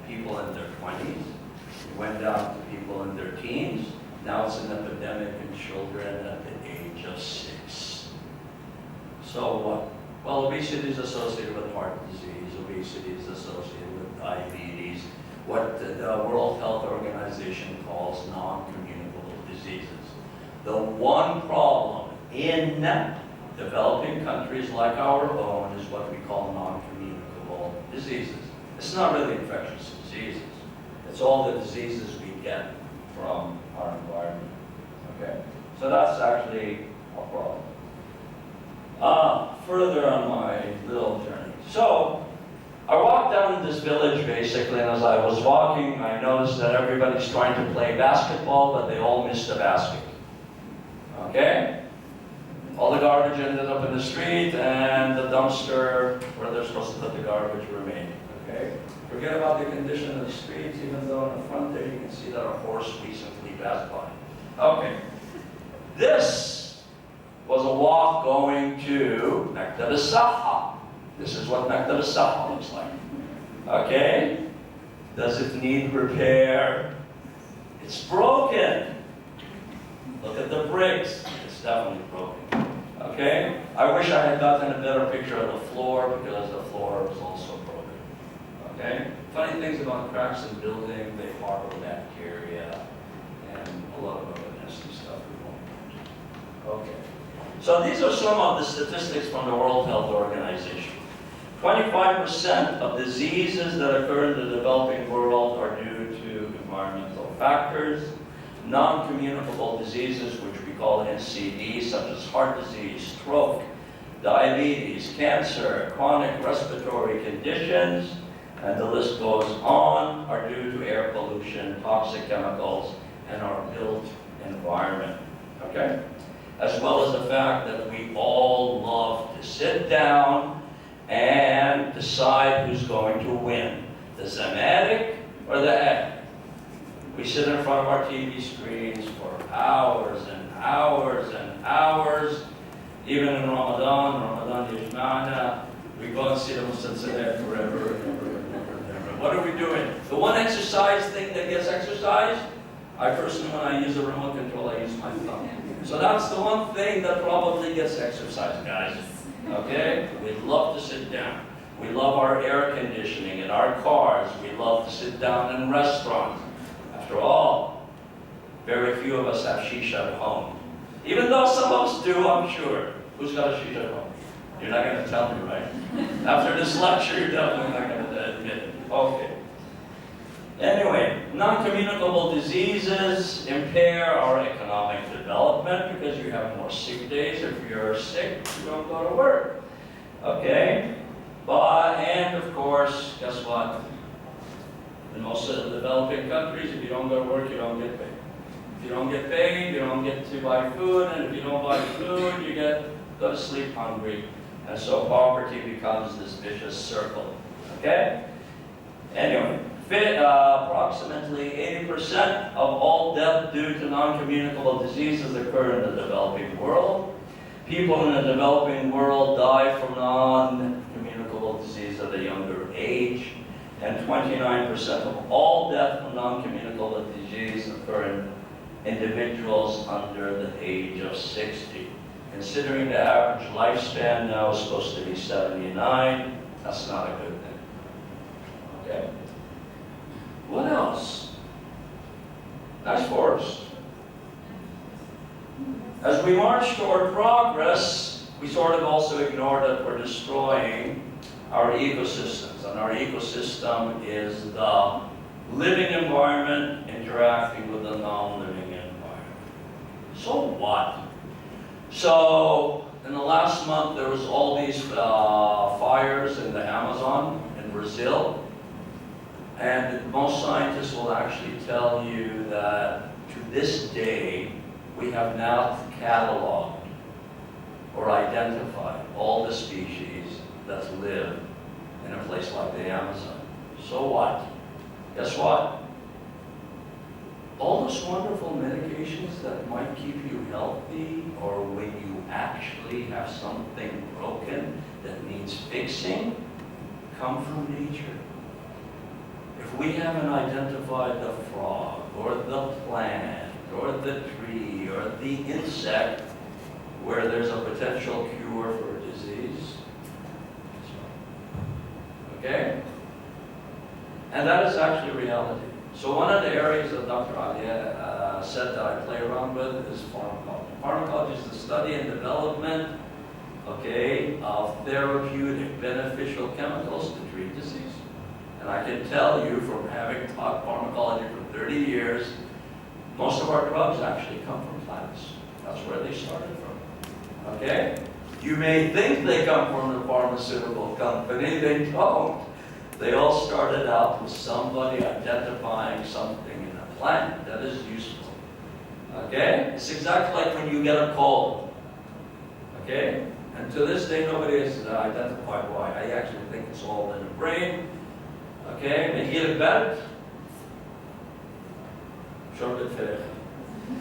S2: people in their 20s. It went down to people in their teens. Now it's an epidemic in children at the age of 6. So what? Well, obesity is associated with heart disease. Obesity is associated with diabetes. What the World Health Organization calls non-communicable diseases. The one problem in developing countries like our own is what we call non-communicable diseases. It's not really infectious diseases. It's all the diseases we get from our environment. Okay? So that's actually a problem. Further on my little journey. So, I walked down this village basically, and as I was walking, I noticed that everybody's trying to play basketball, but they all missed the basket. Okay? All the garbage ended up in the street, and the dumpster where they're supposed to put the garbage remained. Okay? Forget about the condition of the streets, even though in the front there you can see that a horse recently passed by. Okay. This was a walk going to Maktab al-Saha. This is what Maktab al-Saha looks like. Okay? Does it need repair? It's broken. Look at the bricks. It's definitely broken. Okay? I wish I had gotten a better picture of the floor because the floor was also broken. Okay? Funny things about cracks in building, they harbor bacteria and a lot of other nasty stuff we won't mention. Okay. So these are some of the statistics from the World Health Organization. 25% of diseases that occur in the developing world are due to environmental factors. Non-communicable diseases, which we call NCD, such as heart disease, stroke, diabetes, cancer, chronic respiratory conditions, and the list goes on, are due to air pollution, toxic chemicals, and our built environment. Okay? As well as the fact that we all love to sit down and decide who's going to win, the Zematic or the egg. We sit in front of our TV screens for hours and hours and hours. Even in Ramadan Yajma'na, we go and see the Muslims forever and ever and ever and ever. What are we doing? The one exercise thing that gets exercised, I personally, when I use a remote control, I use my thumb. So that's the one thing that probably gets exercised, guys. Okay? We love to sit down. We love our air conditioning in our cars. We love to sit down in restaurants. After all, very few of us have shisha at home. Even though some of us do, I'm sure. Who's got a shisha at home? You're not going to tell me, right? After this lecture, you're definitely not going to admit it. Okay. Anyway, non-communicable diseases impair our economic development because you have more sick days. If you're sick, you don't go to work. Okay? And of course, guess what? In most of the developing countries, if you don't go to work, you don't get paid. If you don't get paid, you don't get to buy food, and if you don't buy food, you go to sleep hungry. And so poverty becomes this vicious circle. Okay? Anyway. Approximately 80% of all death due to non-communicable diseases occur in the developing world. People in the developing world die from non-communicable disease at a younger age, and 29% of all death from non-communicable disease occur in individuals under the age of 60. Considering the average lifespan now is supposed to be 79, that's not a good thing. Okay? What else? Nice forest. As we march toward progress, we sort of also ignore that we're destroying our ecosystems. And our ecosystem is the living environment interacting with the non-living environment. So what? So, in the last month, there was all these fires in the Amazon in Brazil. And most scientists will actually tell you that to this day, we have now cataloged or identified all the species that live in a place like the Amazon. So what? Guess what? all those wonderful medications that might keep you healthy, or when you actually have something broken that needs fixing, come from nature. If we haven't identified the frog, or the plant, or the tree, or the insect, where there's a potential cure for a disease, okay? And that is actually reality. So one of the areas that Dr. Alia said that I play around with is pharmacology. Pharmacology is the study and development, okay, of therapeutic beneficial chemicals to treat disease. And I can tell you from having taught pharmacology for 30 years, most of our drugs actually come from plants. That's where they started from, okay? You may think they come from the pharmaceutical company, they don't. They all started out with somebody identifying something in a plant that is useful. Okay? It's exactly like when you get a cold. Okay? And to this day, nobody has identified why. I actually think it's all in the brain. Okay? And you get a bed. Shorbet ferech.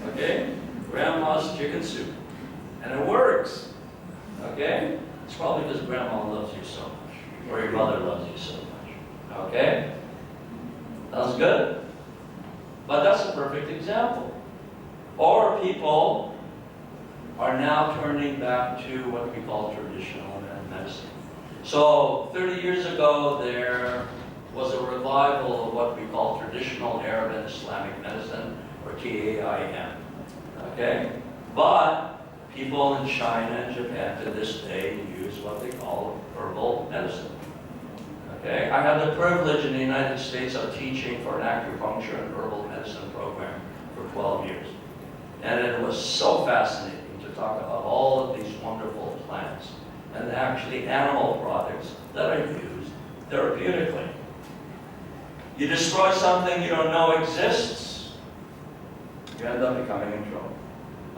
S2: Okay? Grandma's chicken soup. And it works. Okay? It's probably because grandma loves you so much. Or your mother loves you so much. Okay? Sounds good? But that's a perfect example. Or people are now turning back to what we call traditional medicine. So 30 years ago, there was a revival of what we call traditional Arab and Islamic medicine, or TAIM. Okay? But people in China and Japan to this day use what they call herbal medicine. Okay? I had the privilege in the United States of teaching for an acupuncture and herbal medicine program for 12 years. And it was so fascinating to talk about all of these wonderful plants and actually animal products that are used therapeutically. You destroy something you don't know exists, you end up becoming in trouble.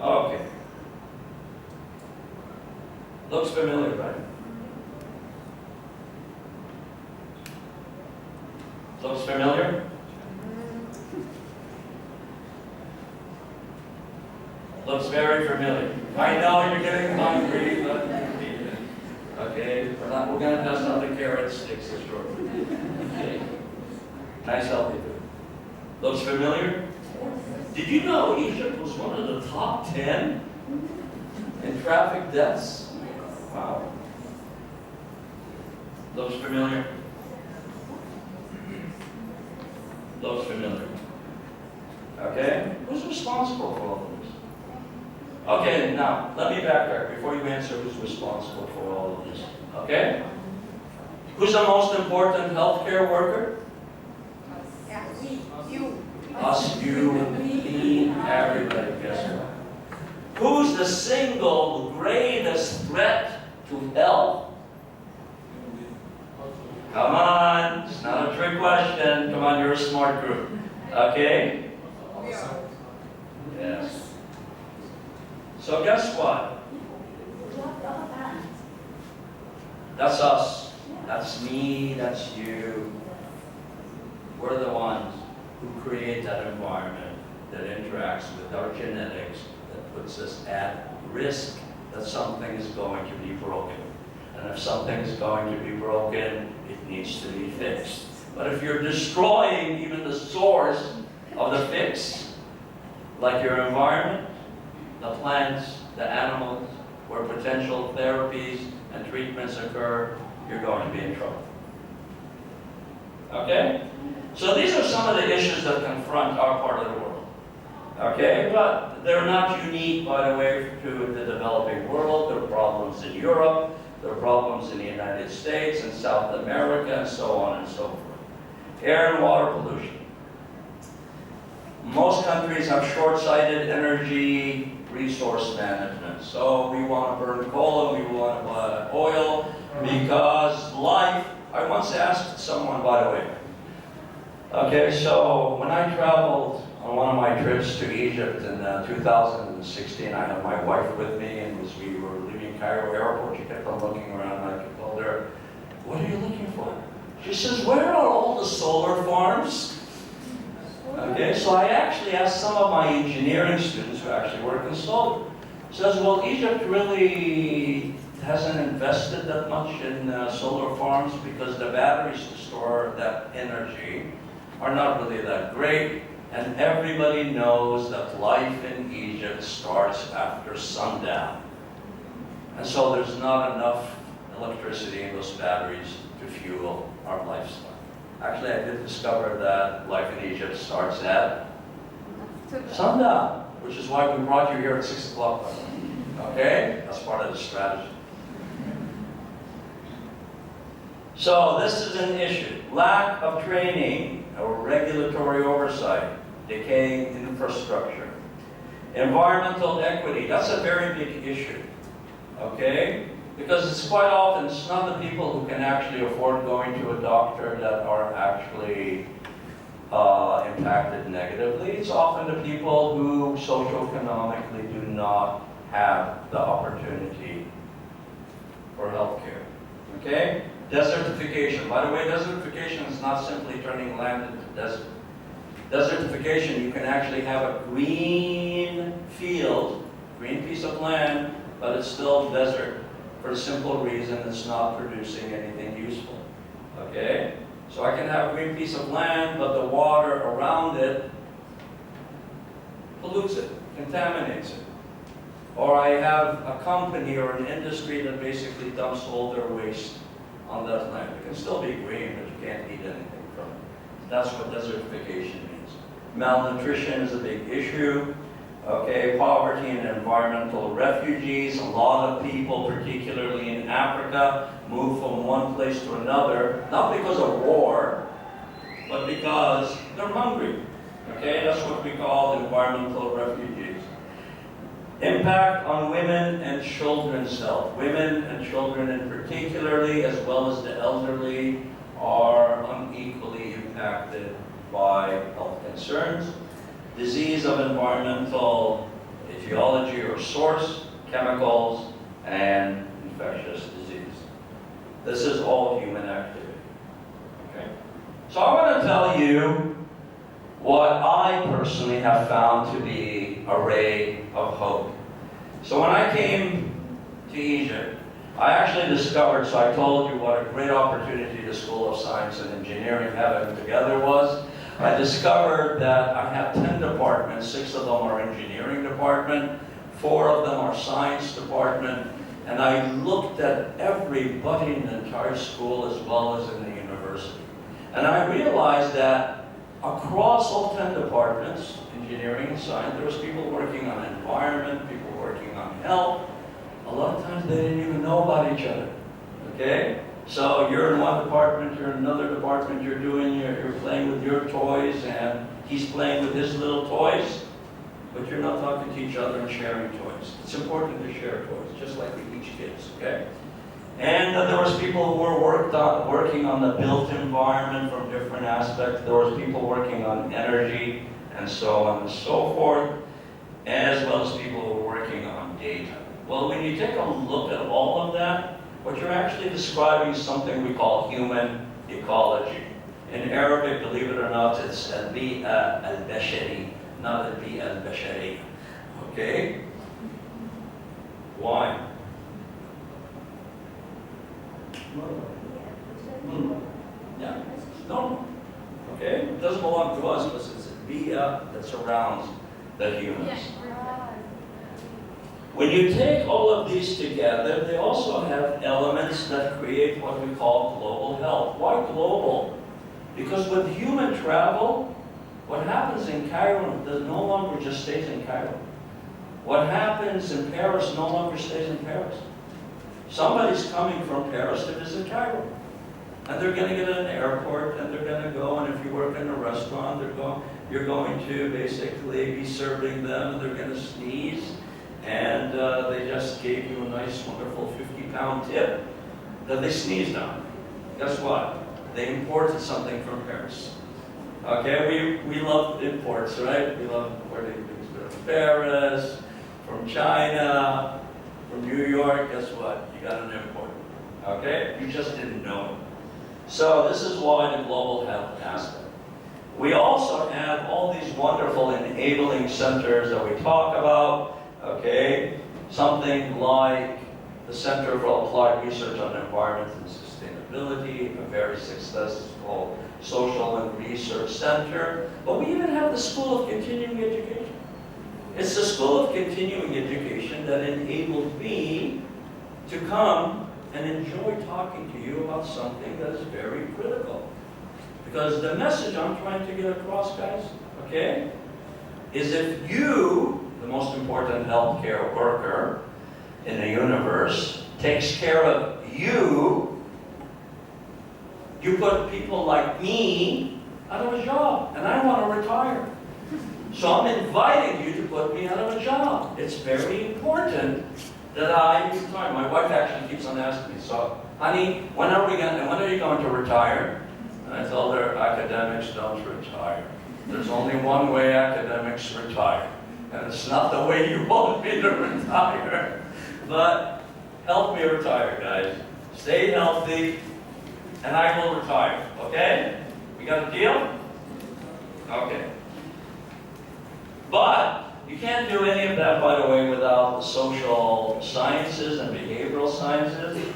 S2: Okay. Looks familiar, right? Looks familiar? Looks very familiar. I know you're getting hungry, but okay, we're gonna dust out the carrot sticks for sure. Okay. Nice healthy food. Looks familiar? Did you know Egypt was one of the top 10 in traffic deaths? Wow. Looks familiar? Looks familiar. Okay? Who's responsible for all of this? Okay, now, let me backtrack before you answer who's responsible for all of this. Okay? Who's the most important healthcare worker?
S3: You.
S2: Us, you, me, everybody. Guess what? Who's the single greatest threat to health? Come on, it's not a trick question. Come on, you're a smart group. Okay? Yes. So guess what? That's us. That's me, that's you. We're the ones who create that environment that interacts with our genetics, that puts us at risk that something is going to be broken. And if something is going to be broken, it needs to be fixed. But if you're destroying even the source of the fix, like your environment, the plants, the animals, where potential therapies and treatments occur, you're going to be in trouble. Okay? So these are some of the issues that confront our part of the world. Okay? But they're not unique, by the way, to the developing world. There are problems in Europe. There are problems in the United States and South America, and so on and so forth. Air and water pollution. Most countries have short-sighted energy resource management. So we want to burn coal and we want to burn oil because life, I once asked someone, by the way, okay, so when I traveled on one of my trips to Egypt in 2016, I had my wife with me, and as we were leaving Cairo airport, she kept on looking around. I told her, "What are you looking for?" She says, "Where are all the solar farms?" Okay, so I actually asked some of my engineering students who actually work in solar. Says, well, Egypt really hasn't invested that much in solar farms because the batteries to store that energy are not really that great. And everybody knows that life in Egypt starts after sundown. And so there's not enough electricity in those batteries to fuel our lifestyle. Actually, I did discover that life in Egypt starts at sundown, which is why we brought you here at 6 o'clock. Okay? That's part of the strategy. So this is an issue. Lack of training or regulatory oversight, decaying infrastructure. Environmental equity, that's a very big issue. Okay? Because it's quite often, it's not the people who can actually afford going to a doctor that are actually impacted negatively. It's often the people who socioeconomically do not have the opportunity for health care. Okay? Desertification. By the way, desertification is not simply turning land into desert. Desertification, you can actually have a green field, green piece of land, but it's still desert for the simple reason it's not producing anything useful. Okay? So I can have a green piece of land, but the water around it pollutes it, contaminates it. Or I have a company or an industry that basically dumps all their waste on that land. It can still be green, but you can't eat anything from it. That's what desertification means. Malnutrition is a big issue. Okay, poverty and environmental refugees. A lot of people, particularly in Africa, move from one place to another, not because of war, but because they're hungry. Okay, that's what we call environmental refugees. Impact on women and children's health. Women and children in particularly, as well as the elderly, are unequally impacted by health concerns. Disease of environmental etiology or source, chemicals, and infectious disease. This is all human activity. Okay? So I want to tell you what I personally have found to be a ray of hope. So when I came to Egypt, I actually discovered, so I told you what a great opportunity the School of Science and Engineering having together was. I discovered that I have 10 departments, 6 of them are engineering department, 4 of them are science department, and I looked at everybody in the entire school as well as in the university. And I realized that across all 10 departments, engineering and science, there was people working on environment, people working on health. A lot of times they didn't even know about each other, okay? So you're in one department, you're in another department, you're playing with your toys, and he's playing with his little toys, but you're not talking to each other and sharing toys. It's important to share toys, just like we teach kids, okay? And there was people who were working on the built environment from different aspects. There was people working on energy and so on and so forth, as well as people who were working on data. Well, when you take a look at all of that, what you're actually describing is something we call human ecology. In Arabic, believe it or not, it's al-bi'a al-bashari, not al-bi'a al-bashari. Okay? Why? Yeah, no. Okay? It doesn't belong to us, but it's a bi'a that surrounds the humans. When you take all of these together, they also have elements that create what we call global health. Why global? Because with human travel, what happens in Cairo no longer just stays in Cairo. What happens in Paris no longer stays in Paris. Somebody's coming from Paris to visit Cairo. And they're going to get an airport, and they're going to go, and if you work in a restaurant, you're going to basically be serving them, and they're going to sneeze. And they just gave you a nice, wonderful 50-pound tip that they sneezed on. Guess what? They imported something from Paris. Okay, we love imports, right? We love importing things from Paris, from China, from New York. Guess what? You got an import. Okay? You just didn't know it. So this is why the global health aspect. We also have all these wonderful enabling centers that we talk about, okay? Something like the Center for Applied Research on Environment and Sustainability, a very successful social and research center. But we even have the School of Continuing Education. It's the School of Continuing Education that enabled me to come and enjoy talking to you about something that is very critical. Because the message I'm trying to get across, guys, okay, is if you, the most important healthcare worker in the universe, takes care of you, you put people like me out of a job, and I want to retire. So I'm inviting you to put me out of a job. It's very important that I retire. My wife actually keeps on asking me, so, honey, when are you going to retire? And I told her, academics don't retire. There's only one way academics retire. And it's not the way you want me to retire. But help me retire, guys. Stay healthy, and I will retire. Okay? We got a deal? Okay. But you can't do any of that, by the way, without the social sciences and behavioral sciences.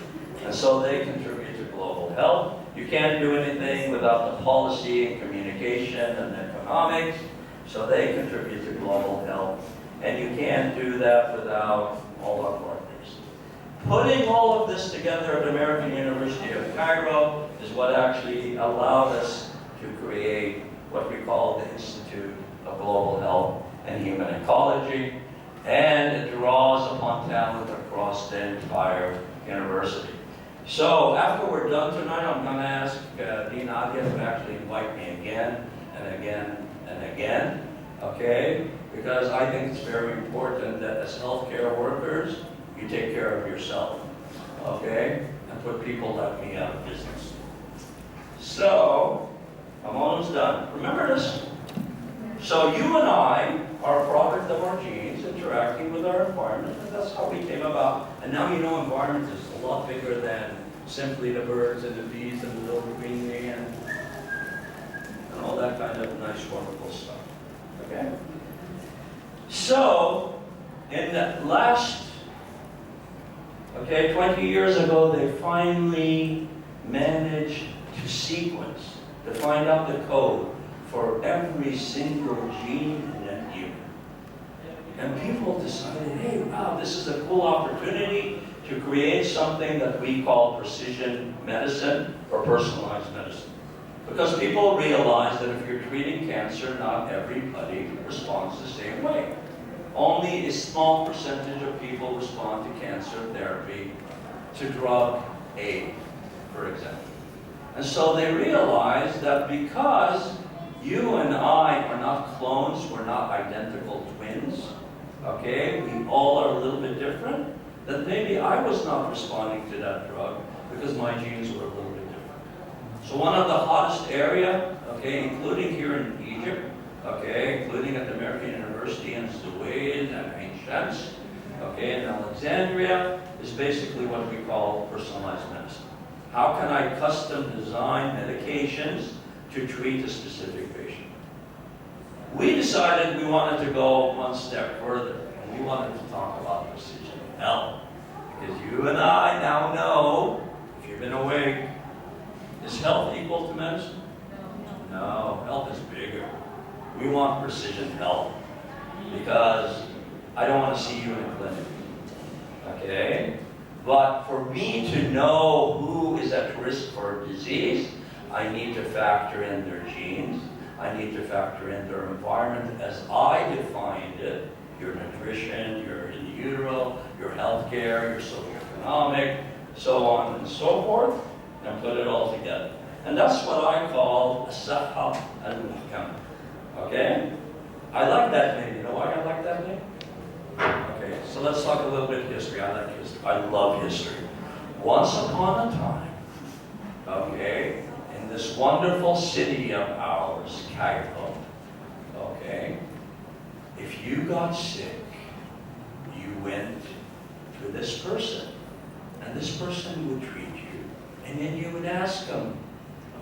S2: And so they contribute to global health. You can't do anything without the policy and communication and economics. So they contribute to global health. And you can't do that without all our partners. Putting all of this together at American University of Cairo is what actually allowed us to create what we call the Institute of Global Health and Human Ecology. And it draws upon talent across the entire university. So after we're done tonight, I'm going to ask Dean Adia to actually invite me again and again and again, okay? Because I think it's very important that as healthcare workers, you take care of yourself, okay? And put people like me out of business. So, I'm almost done. Remember this? So you and I are a product of our genes interacting with our environment, and that's how we came about. And now you know environment is a lot bigger than simply the birds and the bees and the little green man and all that kind of nice, wonderful stuff. Okay? So, in the last 20 years ago, they finally managed to sequence, to find out the code for every single gene in a human. And people decided, hey, wow, this is a cool opportunity to create something that we call precision medicine or personalized medicine. Because people realize that if you're treating cancer, not everybody responds the same way. Only a small percentage of people respond to cancer therapy, to drug A, for example. And so they realized that because you and I are not clones, we're not identical twins, okay? We all are a little bit different, that maybe I was not responding to that drug because my genes were a little bit different. So one of the hottest area, okay, including here in Egypt, okay, including at the American University in Suez and Ain Shams, okay, in Alexandria, is basically what we call personalized medicine. How can I custom design medications to treat a specific patient? We decided we wanted to go one step further, and we wanted to talk about precision health. Because you and I now know, if you've been awake, is health equal to medicine? No, health is bigger. We want precision health, because I don't want to see you in a clinic, okay? But for me to know who is at risk for a disease, I need to factor in their genes. I need to factor in their environment as I defined it, your nutrition, your in utero, your healthcare, your socioeconomic, so on and so forth, and put it all together. And that's what I call As-Sahha al-Muhkam. Okay? I like that name. You know why I like that name? Okay, so let's talk a little bit of history. I like history. I love history. Once upon a time, okay, in this wonderful city of ours, Cairo, okay, if you got sick, you went to this person, and this person would treat you, and then you would ask them,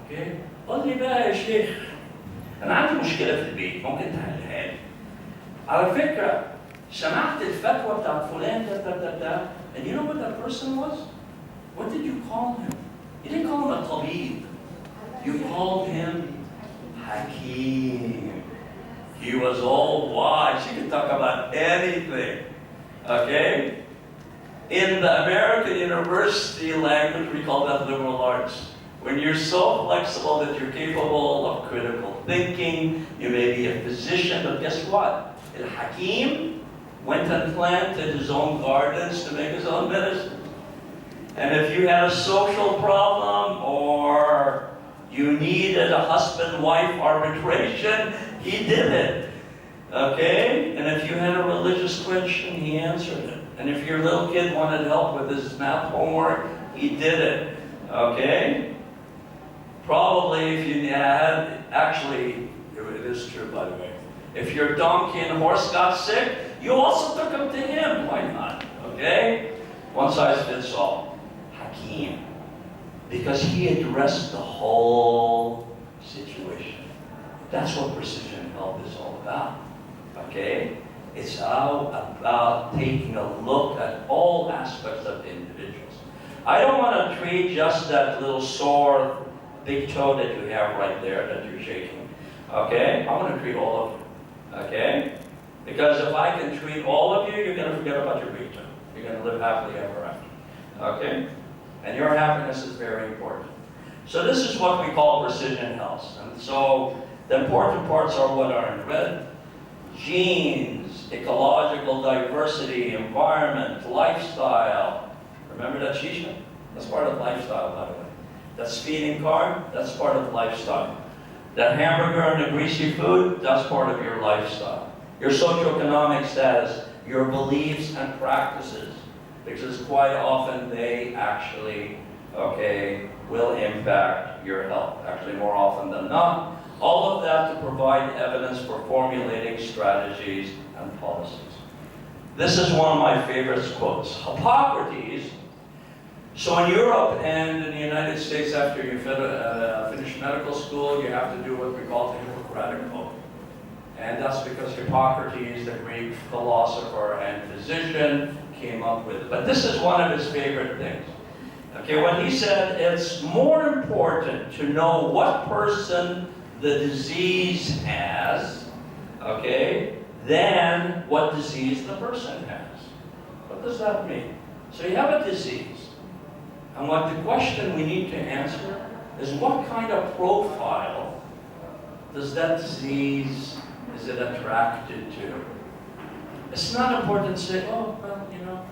S2: okay, قل لي بقى يا شيخ أنا عندي مشكلة في البيت ممكن تحلها لي. على فكرة سمعت الفتوى بتاعت فلان ده. And you know what that person was? What did you call him? You didn't call him a طبيب. You called him Hakim. He was all wise. He could talk about anything. Okay? In the American university language, we call that liberal arts. When you're so flexible that you're capable of critical thinking, you may be a physician, but guess what? Al-Hakim went and planted his own gardens to make his own medicine. And if you had a social problem or you needed a husband-wife arbitration, he did it. Okay? And if you had a religious question, he answered it. And if your little kid wanted help with his math homework, he did it. Okay? Probably if you had, actually, it is true by the way, if your donkey and horse got sick, you also took them to him. Why not? Okay? One size fits all. Hakim. Because he addressed the whole situation. That's what precision health is all about. Okay? It's all about taking a look at all aspects of the individuals. I don't want to treat just that little sore big toe that you have right there that you're shaking. Okay? I want to treat all of you. Okay? Because if I can treat all of you, you're going to forget about your big toe. You're going to live happily ever after. Okay? And your happiness is very important. So this is what we call precision health. And so the important parts are what are in red. Genes, ecological diversity, environment, lifestyle. Remember that shisha? That's part of lifestyle, by the way. That speeding car, that's part of lifestyle. That hamburger and the greasy food, that's part of your lifestyle. Your socioeconomic status, your beliefs and practices, because quite often they actually, okay, will impact your health, actually more often than not. All of that to provide evidence for formulating strategies and policies. This is one of my favorite quotes. Hippocrates, so in Europe and in the United States, after you finish medical school, you have to do what we call the Hippocratic Oath. And that's because Hippocrates, the Greek philosopher and physician, came up with it. But this is one of his favorite things. Okay, when he said, it's more important to know what person the disease has, okay, than what disease the person has. What does that mean? So you have a disease. And what the question we need to answer is what kind of profile does that disease, is it attracted to? It's not important to say, oh, well, you know,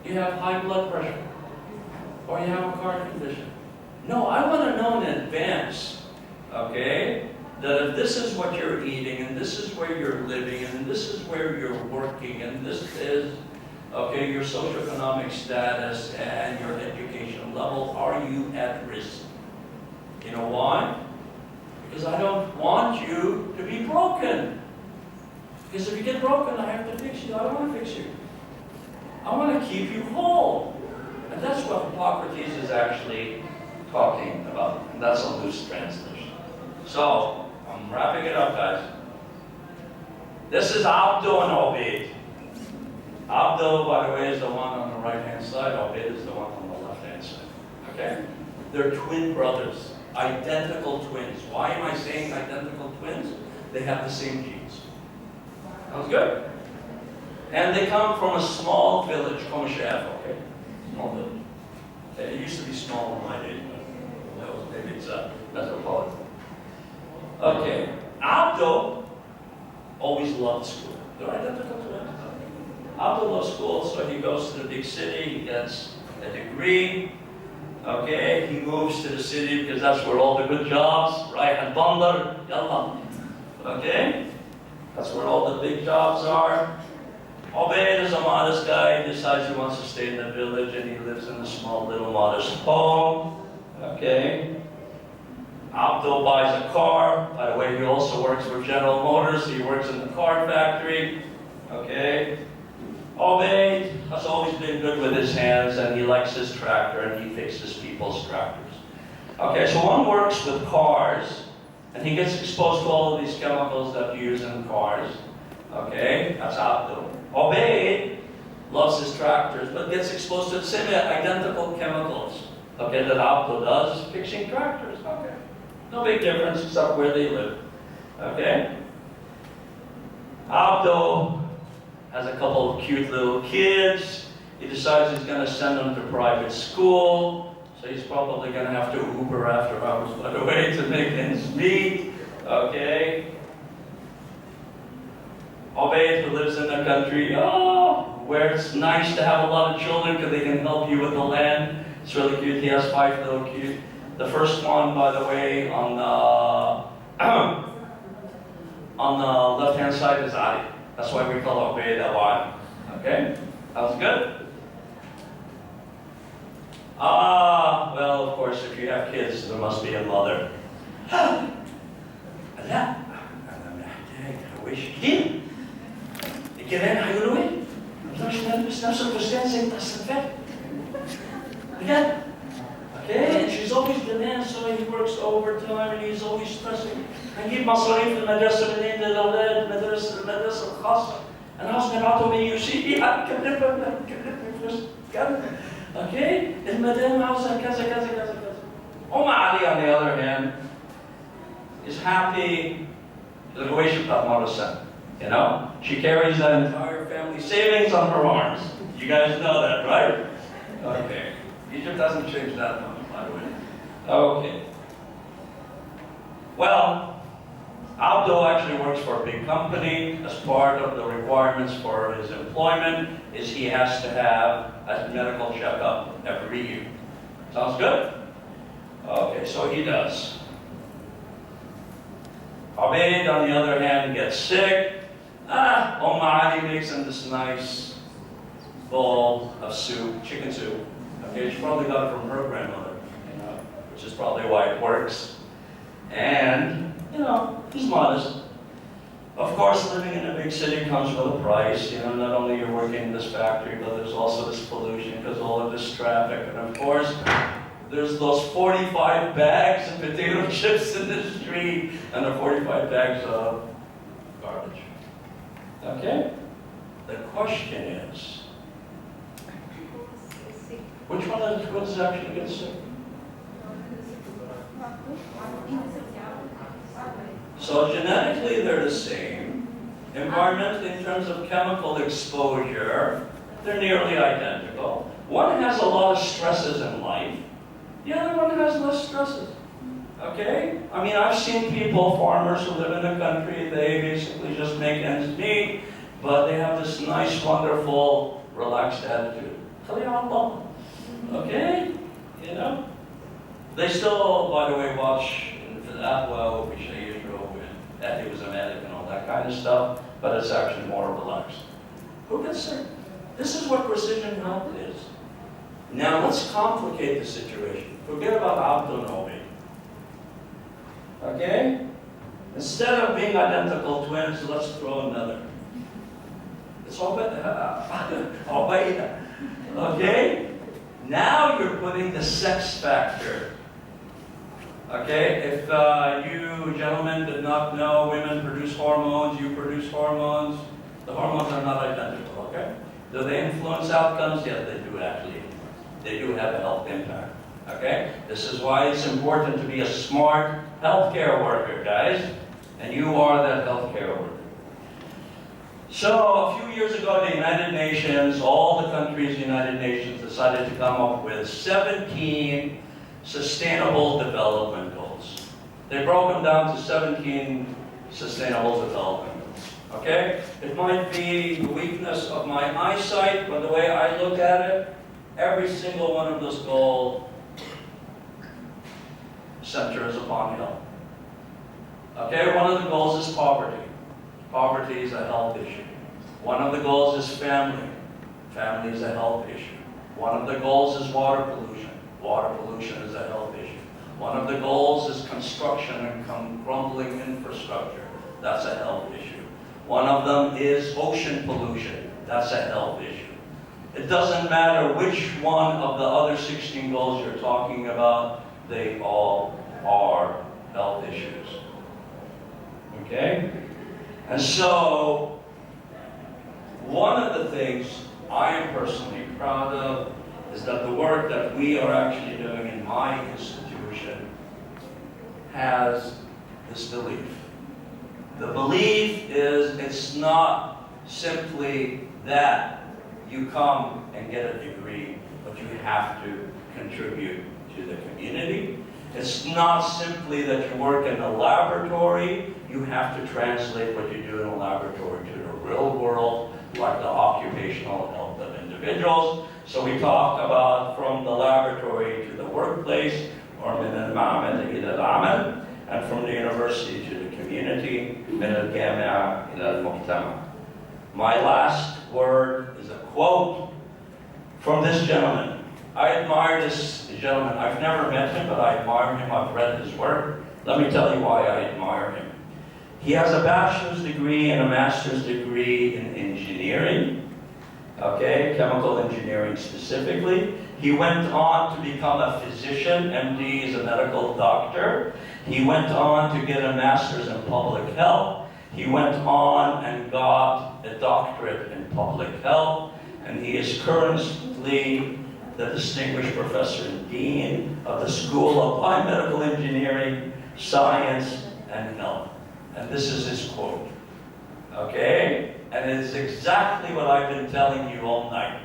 S2: you have high blood pressure, or you have a heart condition. No, I want to know in advance, okay, that if this is what you're eating, and this is where you're living, and this is where you're working, and this is, okay, your socioeconomic status and your education level, are you at risk? You know why? Because I don't want you to be broken. Because if you get broken, I have to fix you. I don't want to fix you. I want to keep you whole. And that's what Hippocrates is actually talking about. And that's a loose translation. So, I'm wrapping it up, guys. This is Abdo and Obed. Abdo, by the way, is the one on the right-hand side. Obed is the one on the left-hand side. Okay? They're twin brothers. Identical twins. Why am I saying identical twins? They have the same genes. Sounds good? And they come from a small village, Komashaf, okay? Small village. It used to be small in my day, but that was, maybe it's metropolitan. Okay. Abdo always loved school. They're identical twins. Abdo loves school, so he goes to the big city, he gets a degree. Okay, he moves to the city because that's where all the good jobs, right? And Bandar, yalla. Okay? That's where all the big jobs are. Obed is a modest guy. He decides he wants to stay in the village and he lives in a small little modest home. Okay? Abdo buys a car. By the way, he also works for General Motors. He works in the car factory. Okay? Obed has always been good with his hands and he likes his tractor and he fixes people's tractors. Okay, so one works with cars And he gets exposed to all of these chemicals that you use in cars. Okay, that's Abdo. Obeid loves his tractors, but gets exposed to the same identical chemicals. Okay, that Abdo does, fixing tractors. Okay, no big difference except where they live. Okay, Abdo has a couple of cute little kids. He decides he's going to send them to private school, so he's probably going to have to Uber after hours, by the way, to make ends meet. Okay. Obeid, who lives in the country, where it's nice to have a lot of children because they can help you with the land. It's really cute. He has 5 little cute. The first one, by the way, on the left-hand side is Ali. That's why we call Obeid Awad. Okay? Sounds good? Well, of course, if you have kids, there must be a mother. لا أنا محتاج هواش جديد. الجيران هيقولوا إيه؟ ما نقدرش نلبس نفس الفستان زي بتاع السنة اللي فاتت. بجد. Okay, and she's always demanding, so he works overtime and he's always stressing. هنجيب مصاريف المدرسة منين للأولاد؟ المدرسة الخاصة. أنا عاوز نبعتهم من UC. كلمنا فلوس. Okay, المدام عاوزة كذا كذا كذا كذا. Ali, on the other hand, is happy. الغويشة بتاعت مرة. You know, she carries that entire family savings on her arms. You guys know that, right? Okay. Egypt hasn't changed that much, by the way. Okay. Well, Abdo actually works for a big company. As part of the requirements for his employment is he has to have a medical checkup every year. Sounds good? Okay, so he does. Obeid, on the other hand, gets sick. Ali makes him this nice bowl of soup, chicken soup. Okay, she probably got it from her grandmother, you know, which is probably why it works. And, you know, he's modest. Of course, living in a big city comes with a price. You know, not only you're working in this factory, but there's also this pollution because all of this traffic. And of course, there's those 45 bags of potato chips in the street and the 45 bags of garbage. Okay? The question is, which one of the twins actually gets sick? So genetically they're the same. Environmentally, in terms of chemical exposure, they're nearly identical. One has a lot of stresses in life. The other one has less stresses. Okay? I mean, I've seen people, farmers who live in the country, they basically just make ends meet, but they have this nice, wonderful, relaxed attitude. Okay? You know? They still, by the way, watch Fawal, which I used to go with, anti-Semitic and all that kind of stuff, but it's actually more relaxed. Who gets sick? This is what precision health is. Now let's complicate the situation. Forget about Abdo and Obeid. Okay? Instead of being identical twins, let's throw another. It's Obeid. Okay? Now you're putting the sex factor. Okay? If you gentlemen did not know women produce hormones, you produce hormones. The hormones are not identical, okay? Do they influence outcomes? Yes, they do actually. They do have a health impact. Okay? This is why it's important to be a smart healthcare worker, guys. And you are that healthcare worker. So, a few years ago, the United Nations, all the countries, United Nations, decided to come up with 17 sustainable development goals. They broke them down to 17 sustainable development goals. Okay? It might be the weakness of my eyesight, but the way I look at it, every single one of those goals centers upon health. Okay, one of the goals is poverty. Poverty is a health issue. One of the goals is family. Family is a health issue. One of the goals is water pollution. Water pollution is a health issue. One of the goals is construction and crumbling infrastructure. That's a health issue. One of them is ocean pollution. That's a health issue. It doesn't matter which one of the other 16 goals you're talking about, they all are health issues. Okay? And so, one of the things I am personally proud of is that the work that we are actually doing in my institution has this belief. The belief is it's not simply that you come and get a degree, but you have to contribute to the community. It's not simply that you work in a laboratory, you have to translate what you do in a laboratory to the real world, like the occupational health of individuals. So we talk about from the laboratory to the workplace, or من المعمل إلى العمل, and from the university to the community, من الجامعة إلى المجتمع. My last word is a quote from this gentleman. I admire this gentleman. I've never met him, but I admire him. I've read his work. Let me tell you why I admire him. He has a bachelor's degree and a master's degree in engineering, okay, chemical engineering specifically. He went on to become a physician. MD is a medical doctor. He went on to get a master's in public health. He went on and got a doctorate in public health, and he is currently the distinguished professor and dean of the School of Biomedical Engineering, Science, and Health. And this is his quote, okay? And it is exactly what I've been telling you all night.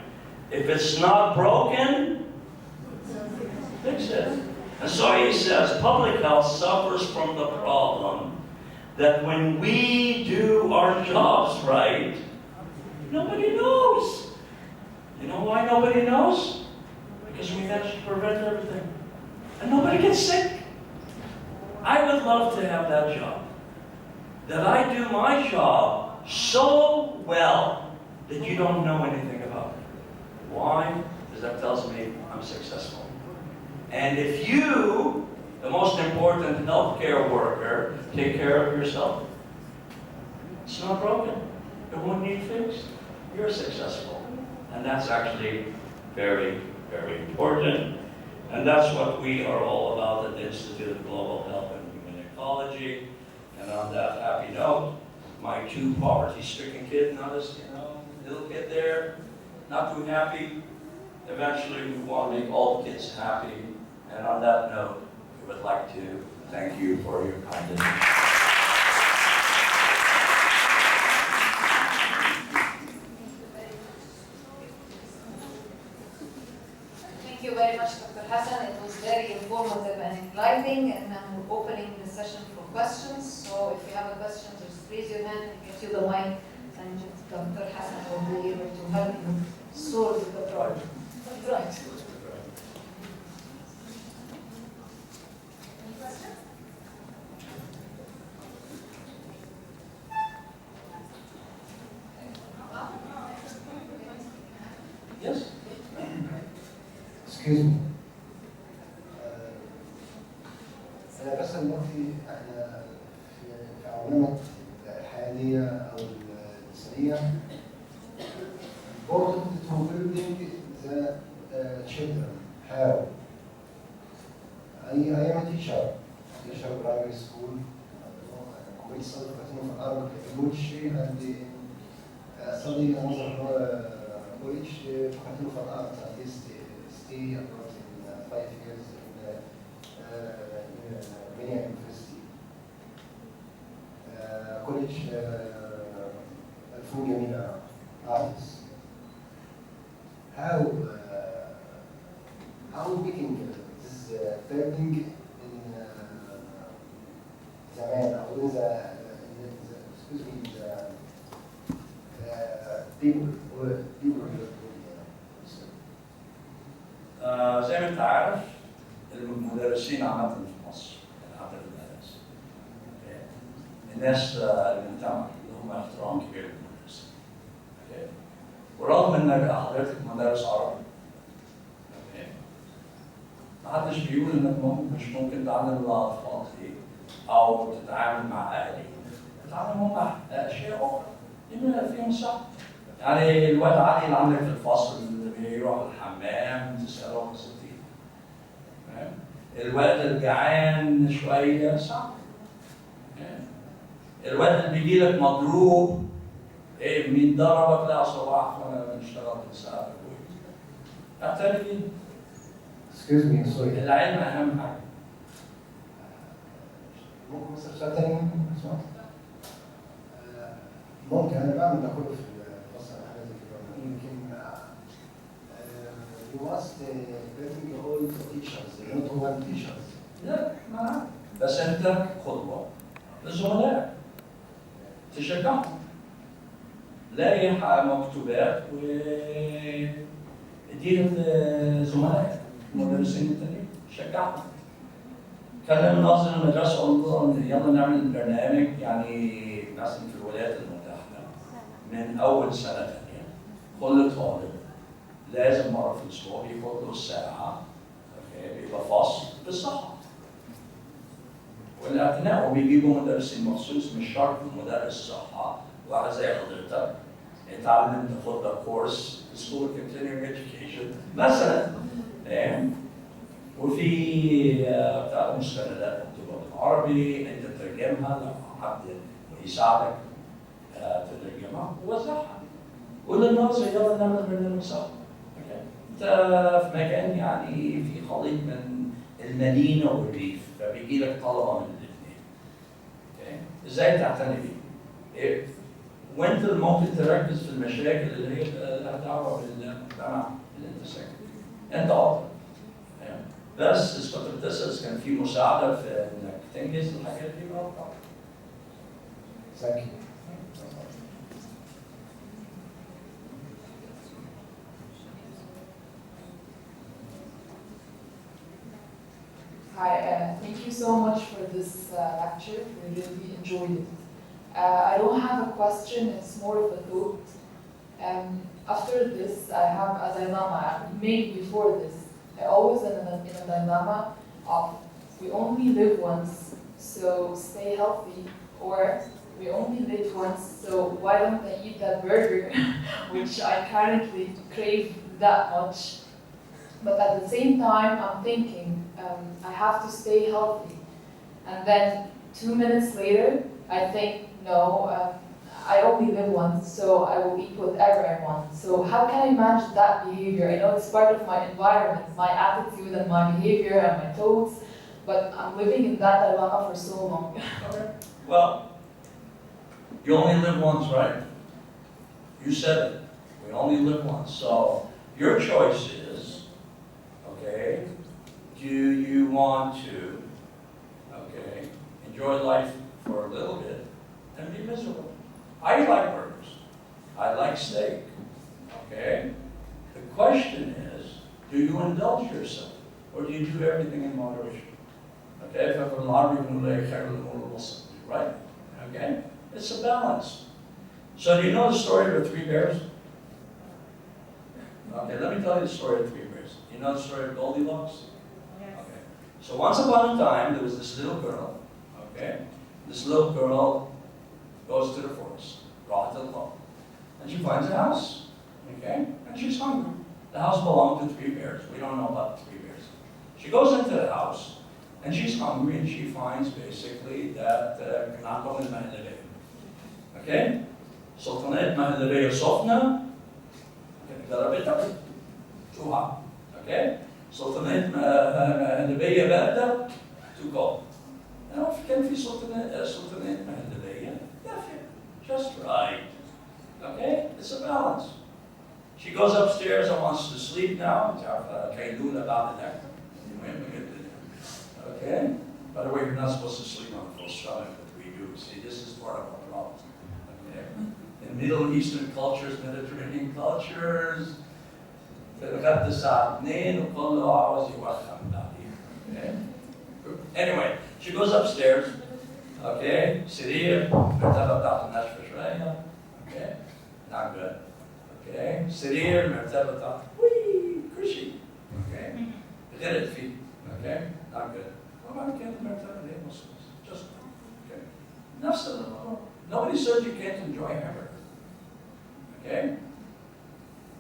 S2: If it's not broken, fix it. And so he says, public health suffers from the problem that when we do our jobs right, nobody knows. You know why nobody knows? Because we manage to prevent everything. And nobody gets sick. I would love to have that job. That I do my job so well that you don't know anything about it. Why? Because that tells me I'm successful. And if you, the most important healthcare worker, take care of yourself, it's not broken. It won't need fixed. You're successful. And that's actually very, very important. And that's what we are all about at the Institute of Global Health and Human Ecology. And on that happy note, my two poverty-stricken kids, notice, little kid there, not too happy. Eventually, we want to make all the kids happy. And on that note, we would like to thank you for your kind attention.
S4: Thank you very much, Dr. Hassan. It was very informative and enlightening, and I'm opening the session for questions. So if you have a question, just raise your hand and get you the mic, and Dr. Hassan will be able to help you solve the problem. Right.
S2: Yes?
S5: Excuse me. أنا بس دلوقتي احنا في عوامل الحيوية أو الإنسانية. Important to building the children. How? I am a teacher primary school. كنت صدق في الأرض Ecology and study another college. كنت في الأرض at least stay about 5 years in many university. College الفنون جميلة artists. How making this building in زمان أو in the people
S2: زي ما انت عارف المدرسين عامة في مصر عامة المدارس الناس المجتمع لهم احترام كبير للمدرسين ورغم ان حضرتك مدرس عربي ما حدش بيقول انك مش ممكن تعلم الاطفال او تتعامل مع اهالي تتعامل مع اشياء اخرى بما فيهم صح يعني الواد علي اللي عندك في الفصل اللي بيروح الحمام تساله قصتين الواد الجعان شويه صح الوقت اللي بيجي لك مضروب، ايه مين ضربك؟ لا صباح وانا اشتغلت ساعه كويس. اعترف
S5: Excuse me, sorry.
S2: العلم اهم حاجه.
S5: ممكن مثلا سؤال تاني ممكن انا بعمل ده كله في الفصل حاجه زي كده يمكن you must bring all the teachers not one teachers.
S2: لا ما بس انت قدوه للزملاء تشجعهم. لاقي مكتوبات ودير الزملاء المدرسين التانيين شجعهم. كلم ناظر المدرسه قال له يلا نعمل برنامج يعني مثلا في الولايات المتحده من اول سنه ثانيه كل طالب لازم مره في الاسبوع بياخد له ساعه بيبقى فصل بالصحه والاعتناء وبيجيبوا مدرسين مخصوص مش شرط مدرس صحه واحد زي حضرتك اتعلم تاخد لك كورس في سكول كونتينيوم اديوكيشن مثلا وفي بتاع مستندات مكتوبه بالعربي انت تترجمها لو حد يساعدك تترجمها ووزعها. قول للناس يلا نعمل برنامج صح. انت في مكان يعني في خليط من المدينه والريف فبيجي لك طلبه من الاثنين. ازاي تعتني بيه؟ وانت اللي ممكن تركز في المشاكل اللي هي لها دعوه بالمجتمع اللي انت ساكن فيه. انت افضل. بس اثبات التسلس كان في مساعده في انك تنجز الحاجات دي مرة.
S5: Thank you.
S3: Hi, thank you so much for this lecture. We really enjoyed it. I don't have a question, it's more of a thought. After this, I have a dilemma, maybe before this. I always in a dilemma of we only live once, so stay healthy, or we only live once, so why don't I eat that burger, which I currently crave that much. But at the same time, I'm thinking I have to stay healthy. And then 2 minutes later, I think, no, I only live once, so I will eat whatever I want. So how can I manage that behavior? I know it's part of my environment, my attitude and my behavior and my thoughts, but I'm living in that dilemma for so long.
S2: Well, you only live once, right? You said it. We only live once. So your choice is, okay, do you want to, okay, enjoy life for a little bit and be miserable? I like burgers. I like steak. Okay? The question is, do you indulge yourself? Or do you do everything in moderation? Okay? Right? Okay? It's a balance. So do you know the story of the 3 bears? Okay, let me tell you the story of 3 bears. You know the story of Goldilocks?
S3: Yes.
S2: Okay. So once upon a time, there was this little girl. Okay? This little girl goes to the forest, and she finds a house, okay? And she's hungry. The house belonged to 3 bears. We don't know about the 3 bears. She goes into the house, and she's hungry, and she finds basically that okay? سلطنات مهلبية سخنة ضربتها too hot, okay? سلطنات مهلبية باردة too cold. Now if كان في سلطنات مهلبية just right. Okay? It's a balance. She goes upstairs and wants to sleep now. Okay? By the way, you're not supposed to sleep on a full stomach, but we do. See, this is part of our problem. Okay? In Middle Eastern cultures, Mediterranean cultures, okay? Anyway, she goes upstairs. Okay? سرير مرتبة بتاعت النشفة شوية. Okay? Not good. Okay? سرير مرتبة بتاعت كرشي. Okay? غرقت فيه. Okay? Not good. وبعد كده المرتبة اللي هي نص. Just okay. نفس الموضوع. Nobody says you can't enjoy hamburger. Okay?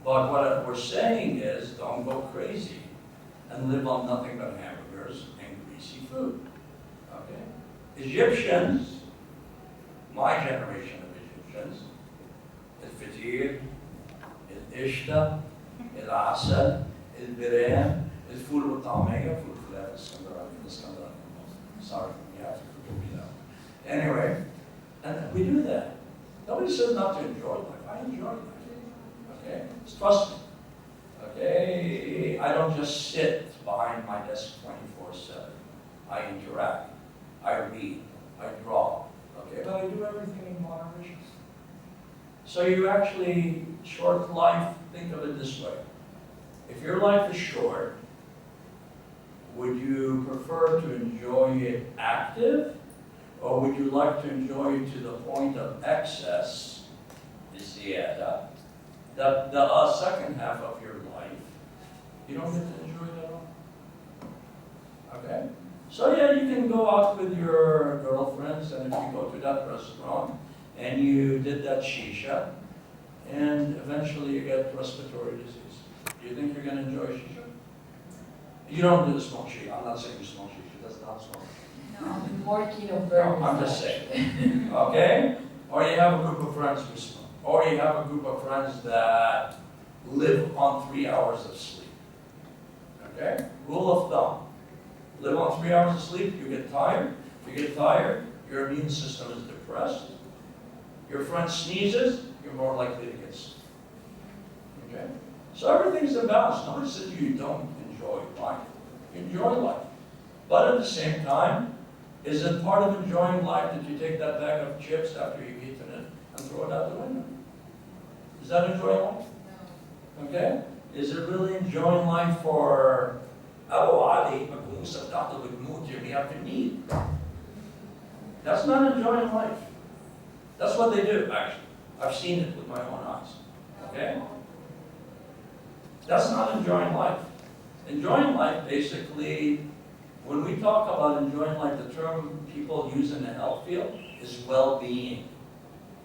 S2: But what we're saying is don't go crazy and live on nothing but hamburgers and greasy food. Okay? Egyptians my generation of Egyptians, الفطير, القشطة, العسل, البرام, الفول والطعمية, فول الفلافل الاسكندراني. Sorry, you have to forgive me that. Anyway, and we do that. Nobody says not to enjoy life. I enjoy life. Okay? Trust me. Okay? I don't just sit behind my desk 24/7. I interact. I read. I draw. Okay? But I do everything in moderation. So you actually, short life, think of it this way. If your life is short, would you prefer to enjoy it active, or would you like to enjoy it to the point of excess, ziyada, that the second half of your life, you don't get to enjoy that all? Okay? So yeah, you can go out with your girlfriends, and if you go to that restaurant, and you did that shisha, and eventually you get respiratory disease. Do you think you're going to enjoy shisha? You don't do the smoke shisha. I'm not saying you smoke shisha. That's not smoke.
S3: No, I'm more keen on
S2: No,
S3: burgers.
S2: I'm just saying. Okay? Or you have a group of friends who smoke. Or you have a group of friends that live on 3 hours of sleep. Okay? Rule of thumb. Live on 3 hours of sleep, you get tired. If you get tired, your immune system is depressed. Your friend sneezes, you're more likely to get sick. Okay? So everything's a balance. Nobody says you don't enjoy life. You enjoy life. But at the same time, is it part of enjoying life that you take that bag of chips after you've eaten it and throw it out the window? Is that enjoying life? No. Okay? Is it really enjoying life for Abu Ali, that's not enjoying life. That's what they do, actually. I've seen it with my own eyes. Okay? That's not enjoying life. Enjoying life, basically, when we talk about enjoying life, the term people use in the health field is well-being.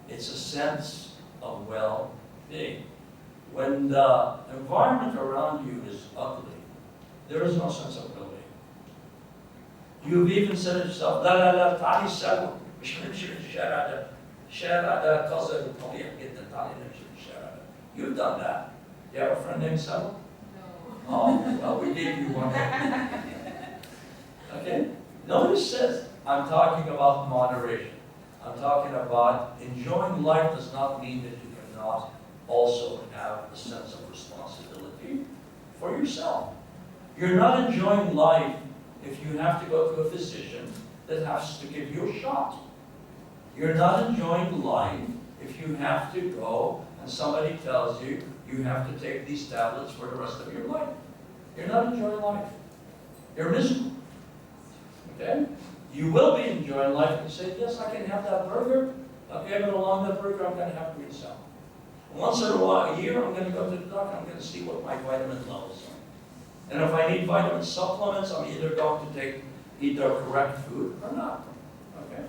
S2: It's a sense of well-being. When the environment around you is ugly, there is no sense of well-being. You've even said to yourself, لا لا لا تعالي سوا مش هنمشي في الشارع ده. الشارع ده قذر وطبيعي جدا تعالي نمشي في الشارع ده. You've done that. You have a friend named Saba? No. Oh, well, we gave you one. Okay? Notice says, I'm talking about moderation. I'm talking about enjoying life does not mean that you cannot also have a sense of responsibility for yourself. You're not enjoying life if you have to go to a physician that has to give you a shot. You're not enjoying life if you have to go and somebody tells you you have to take these tablets for the rest of your life. You're not enjoying life. You're miserable. Okay? You will be enjoying life and say, yes, I can have that burger. Okay, but along that burger, I'm going to have green salad. Once in a year, I'm going to go to the doctor. I'm going to see what my vitamin levels are. And if I need vitamin supplements, I'm either going to eat the correct food or not. Okay?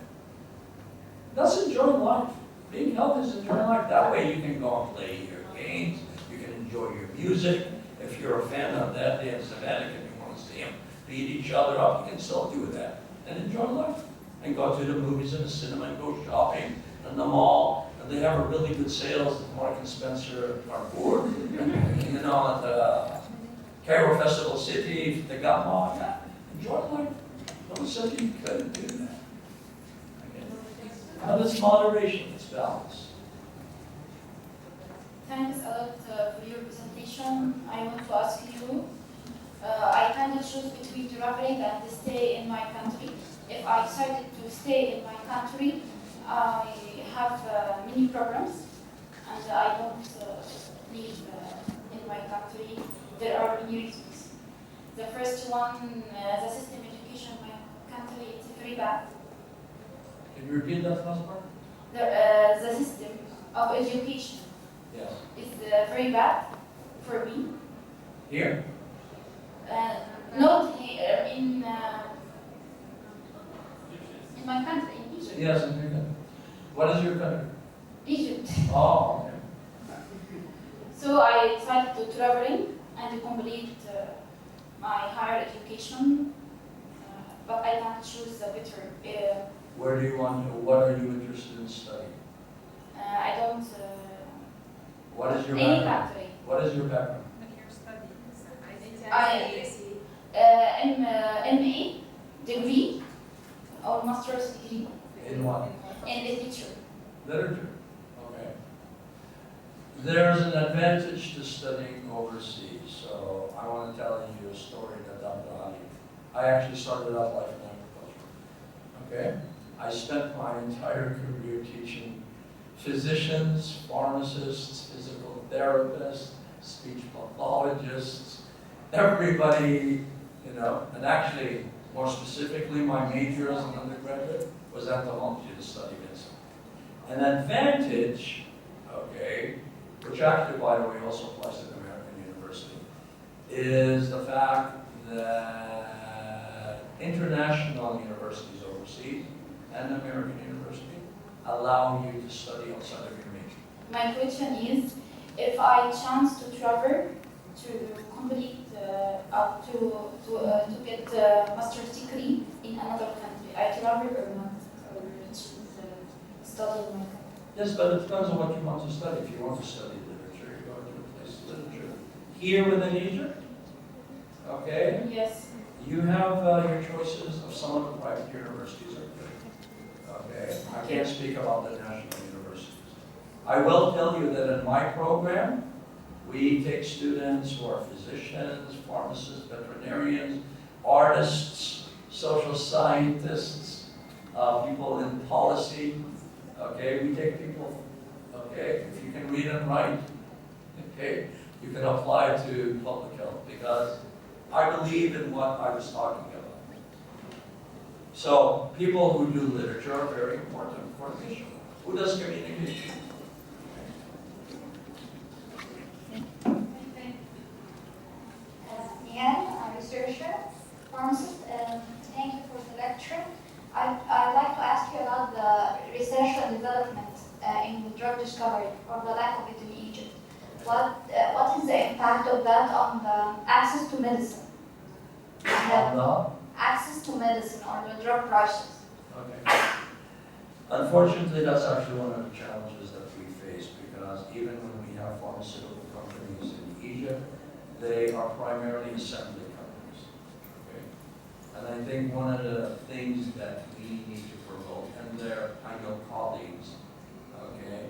S2: That's enjoying life. Being healthy is enjoying life. That way you can go and play your games. You can enjoy your music. If you're a fan of that day in Semitic and you want to see them beat each other up, you can still do that and enjoy life. And go to the movies and the cinema and go shopping in the mall. And they have a really good sales at Mark and Spencer at Carrefour. You know, at the Cairo Festival City, the Gamma. Yeah. Enjoy life. Don't say you couldn't do that. Okay. Now that's moderation, it's balance.
S6: Thanks a lot for your presentation. I want to ask you, I kind of choose between traveling and stay in my country. If I decided to stay in my country, I have many problems and I don't live in my country. There are many reasons. The first one, the system education in my country is very bad.
S2: Can you repeat that last part?
S6: The system of education
S2: Yes.
S6: is very bad for me.
S2: Here?
S6: Not here, in my country, in Egypt.
S2: Yes, in Egypt. What is your country?
S6: Egypt.
S2: Oh, okay.
S6: So I decided to traveling and to complete my higher education, but I can't choose a better
S2: Where do you want to, what are you interested in studying?
S6: I don't.
S2: What is your
S6: Any
S2: background?
S6: country.
S2: What is your background?
S6: MA degree or master's degree
S2: In what?
S6: in literature.
S2: Literature. Okay. There's an advantage to studying overseas. So I want to tell you a story that I actually started out life in agriculture. Okay? I spent my entire career teaching physicians, pharmacists, physical therapists, speech pathologists, everybody, you know, and actually, more specifically, my major as an undergraduate was entomology, to study medicine. An advantage, okay, which actually, by the way, also applies to the American University, is the fact that international universities overseas and American University allow you to study outside of your major.
S6: My question is, if I chance to travel to complete to get a master's degree in another country, I travel or not, or study in my country?
S2: Yes, but it depends on what you want to study. If you want to study literature, you go to a place of literature. Here within Egypt, okay,
S6: Yes.
S2: you have your choices of some of the private universities are good. Okay, I can't speak about the national universities. I will tell you that in my program, we take students who are physicians, pharmacists, veterinarians, artists, social scientists, people in policy. Okay, we take people, okay, if you can read and write, okay, you can apply to public health because I believe in what I was talking about. So people who do literature are very important for the mission. Who does communication?
S7: Again, a researcher, pharmacist. Thank you for the lecture. I'd like to ask you about the research and development in the drug discovery or the lack of it in Egypt. What is the impact of that on the access to medicine?
S2: On the?
S7: Access to medicine or the drug prices.
S2: Okay. Unfortunately, that's actually one of the challenges that we face because even when we have pharmaceutical companies in Egypt, they are primarily assembly companies. Okay? And I think one of the things that we need to promote, and they're, I know, colleagues, okay,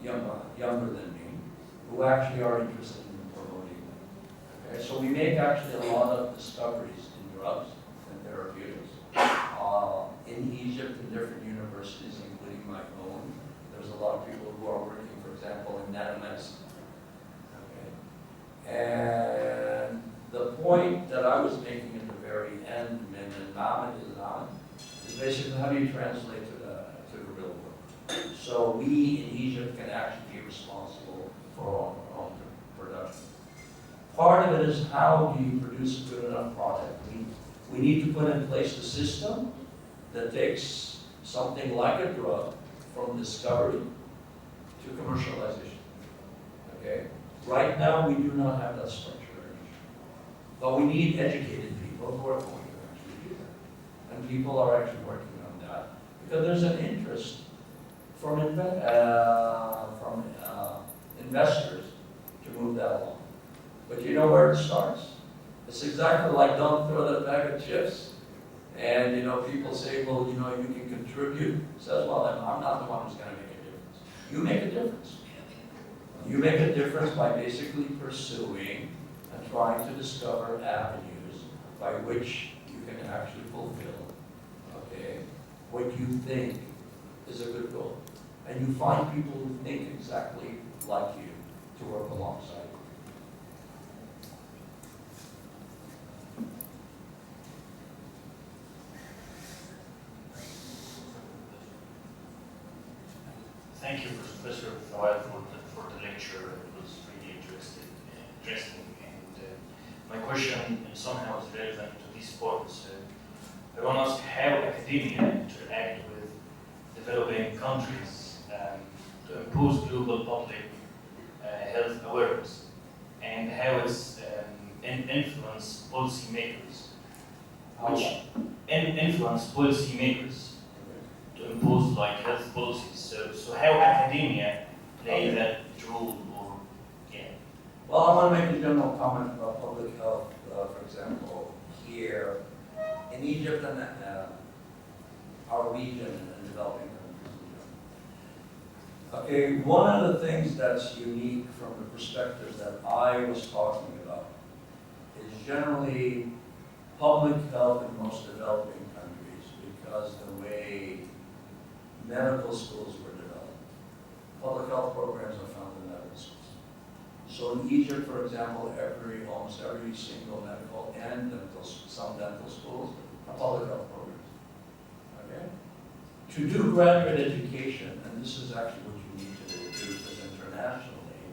S2: younger than me, who actually are interested in promoting them. Okay? So we make actually a lot of discoveries in drugs and therapeutics. In Egypt, in different universities, including my own, there's a lot of people who are working, for example, in nanomedicine. Okay? And the point that I was making at the very end, is basically how do you translate to the real world? So we in Egypt can actually be responsible for our own production. Part of it is how do you produce a good enough product? We need to put in place a system that takes something like a drug from discovery to commercialization. Okay? Right now, we do not have that structure. But we need educated people who are going to actually do that. And people are actually working on that because there's an interest from investors to move that along. But you know where it starts? It's exactly like don't throw that bag of chips. And you know, people say, well, you know, you can contribute. It says, well, I'm not the one who's going to make a difference. You make a difference. You make a difference by basically pursuing and trying to discover avenues by which you can actually fulfill, okay, what you think is a good goal. And you find people who think exactly like you to work alongside you.
S8: Thank you, Professor Fawal, for the lecture. It was really interesting. And my question somehow is relevant to these points. I want to ask how academia interact with developing countries to impose global public health awareness, and how it's influence policymakers, which influence policymakers, to impose like health policies. So how academia play that role, or yeah?
S2: Well, I want to make a general comment about public health. For example, here in Egypt and our region and developing countries. Okay, one of the things that's unique from the perspective that I was talking about is generally public health in most developing countries, because the way medical schools were developed. Public health programs are found in medical schools. So in Egypt, for example, almost every single medical and some dental schools are public health programs. Okay? To do graduate education, and this is actually what you need to do, because internationally,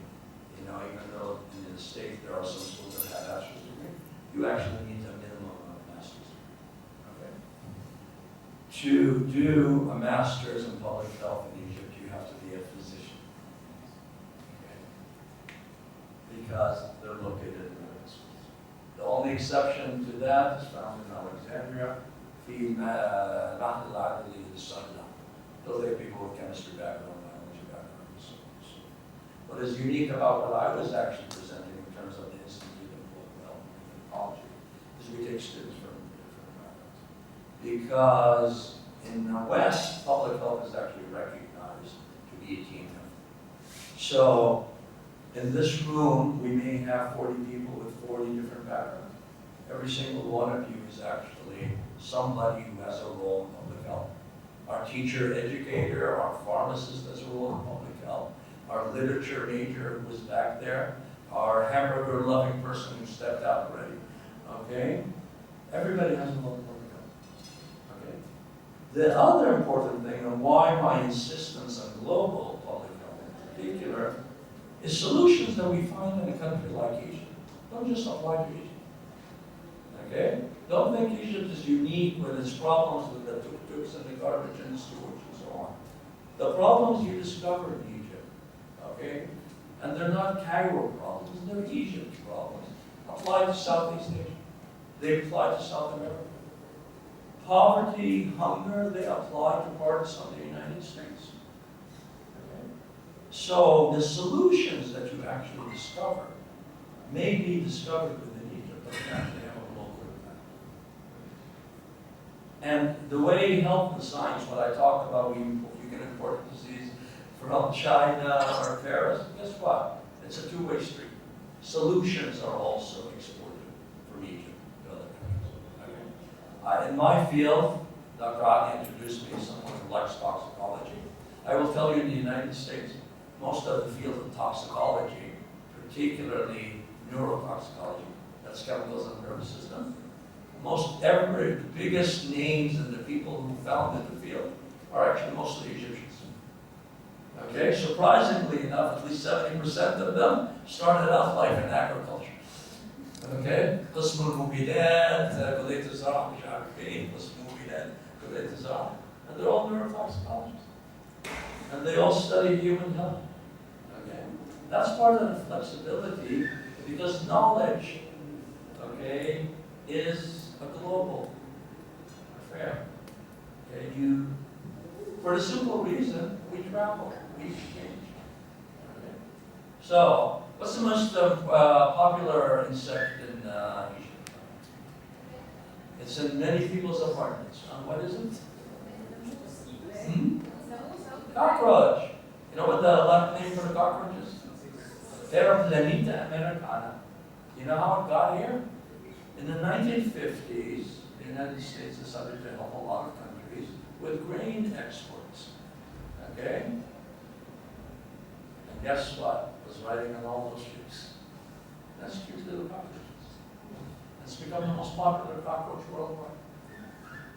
S2: you know, even though in the States there are some schools that have bachelor's degree, you actually need a minimum of a master's degree. Okay? To do a master's in public health in Egypt, you have to be a physician. Okay? Because they're located in medical schools. The only exception to that is found in Alexandria. Those are people with chemistry background, biology background, and so on. So what is unique about what I was actually presenting in terms of the Institute of Public Health and Ecology is we take students from different backgrounds. Because in the West, public health is actually recognized to be a team effort. So in this room, we may have 40 people with 40 different backgrounds. Every single one of you is actually somebody who has a role in public health. Our teacher educator, our pharmacist has a role in public health, our literature major who was back there, our hamburger loving person who stepped out already. Okay? Everybody has a role in public health. Okay? The other important thing, and why my insistence on global public health in particular, is solutions that we find in a country like Egypt don't just apply to Egypt. Okay? Don't think Egypt is unique with its problems with the tuk-tuks and the garbage and the sewage and so on. The problems you discover in Egypt, okay? And they're not Cairo problems, they're Egypt problems. Apply to Southeast Asia. They apply to South America. Poverty, hunger, they apply to parts of the United States. Okay? So the solutions that you actually discover may be discovered within Egypt, but they actually have a local impact. And the way health and science, when I talk about you can import disease from China or Paris, guess what? It's a two-way street. Solutions are also exported from Egypt to other countries. Okay? In my field, Dr. Ali introduced me to someone who likes toxicology. I will tell you in the United States, most of the field of toxicology, particularly neurotoxicology, that's chemicals in the nervous system, the biggest names and the people who founded the field are actually mostly Egyptians. Okay, surprisingly enough, at least 70% of them started out life in agriculture. Okay, قسم المبيدات، كلية الزراعة مش عارف ايه، قسم المبيدات، كلية الزراعة, and they're all neurotoxicologists, and they all study human health. Okay, that's part of the flexibility because knowledge, okay, is a global affair. Okay, for the simple reason we travel, we exchange. Okay. So, what's the most popular insect in Egypt? It's in many people's apartments. What is it? Cockroach. You know what the Latin name for the cockroach is? Planeta americana. You know how it got here? In the 1950s, the United States decided to help a lot of countries with grain exports. Okay? And guess what was riding on all those trees? That's cute little cockroaches. It's become the most popular cockroach worldwide.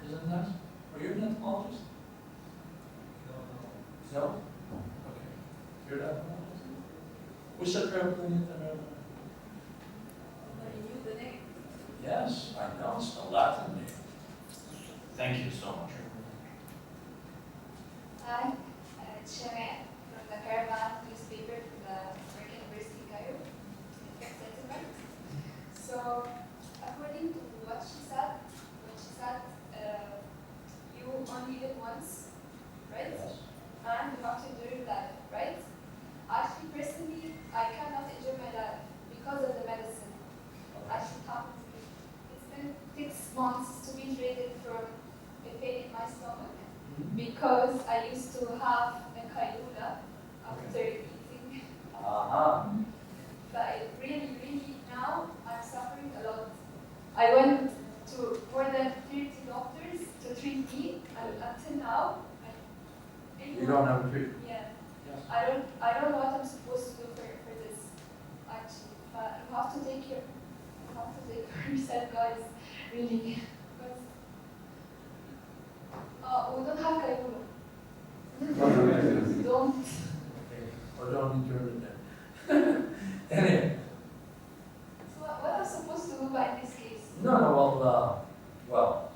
S2: Isn't that? Are you an entomologist? No? Okay. You're an entomologist? We said Planeta Americana. Yes, I know, it's the Latin name.
S8: Thank you so much.
S7: Hi, it's Shemay from the Caravan newspaper from the American University Cairo. So, according to what she said, you only live once,
S9: I went to more than 30 doctors to treat me, and until now,
S2: You don't have a treatment?
S9: Yeah.
S2: Yes.
S9: I don't know what I'm supposed to do for this, actually. But you have to take care. You have to take care of yourself, guys. Really. Because we don't have Kailula. We don't.
S2: Okay, or don't interpret that. Anyway.
S9: So what am I supposed to do by this case?
S2: No, well,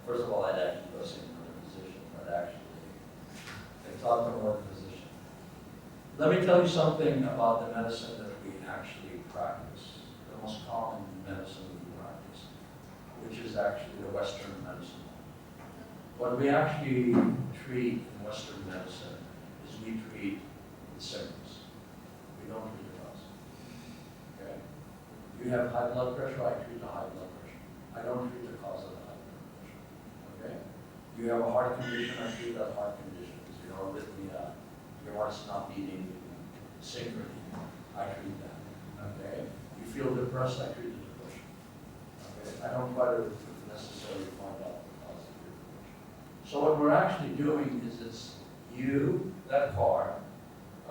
S2: first of all, I'd actually go see another physician, but actually, they talk to more physician. Let me tell you something about the medicine that we actually practice, the most common medicine we practice, which is actually the Western medicine. What we actually treat in Western medicine is we treat the symptoms. We don't treat the cause. Okay? You have high blood pressure, I treat the high blood pressure. I don't treat the cause of the high blood pressure. Okay? You have a heart condition, I treat that heart condition. You know, arrhythmia, your heart's not beating synchrony, I treat that. Okay? You feel depressed, I treat the depression. Okay? I don't try to necessarily find out the cause of your depression. So what we're actually doing is it's you, that car,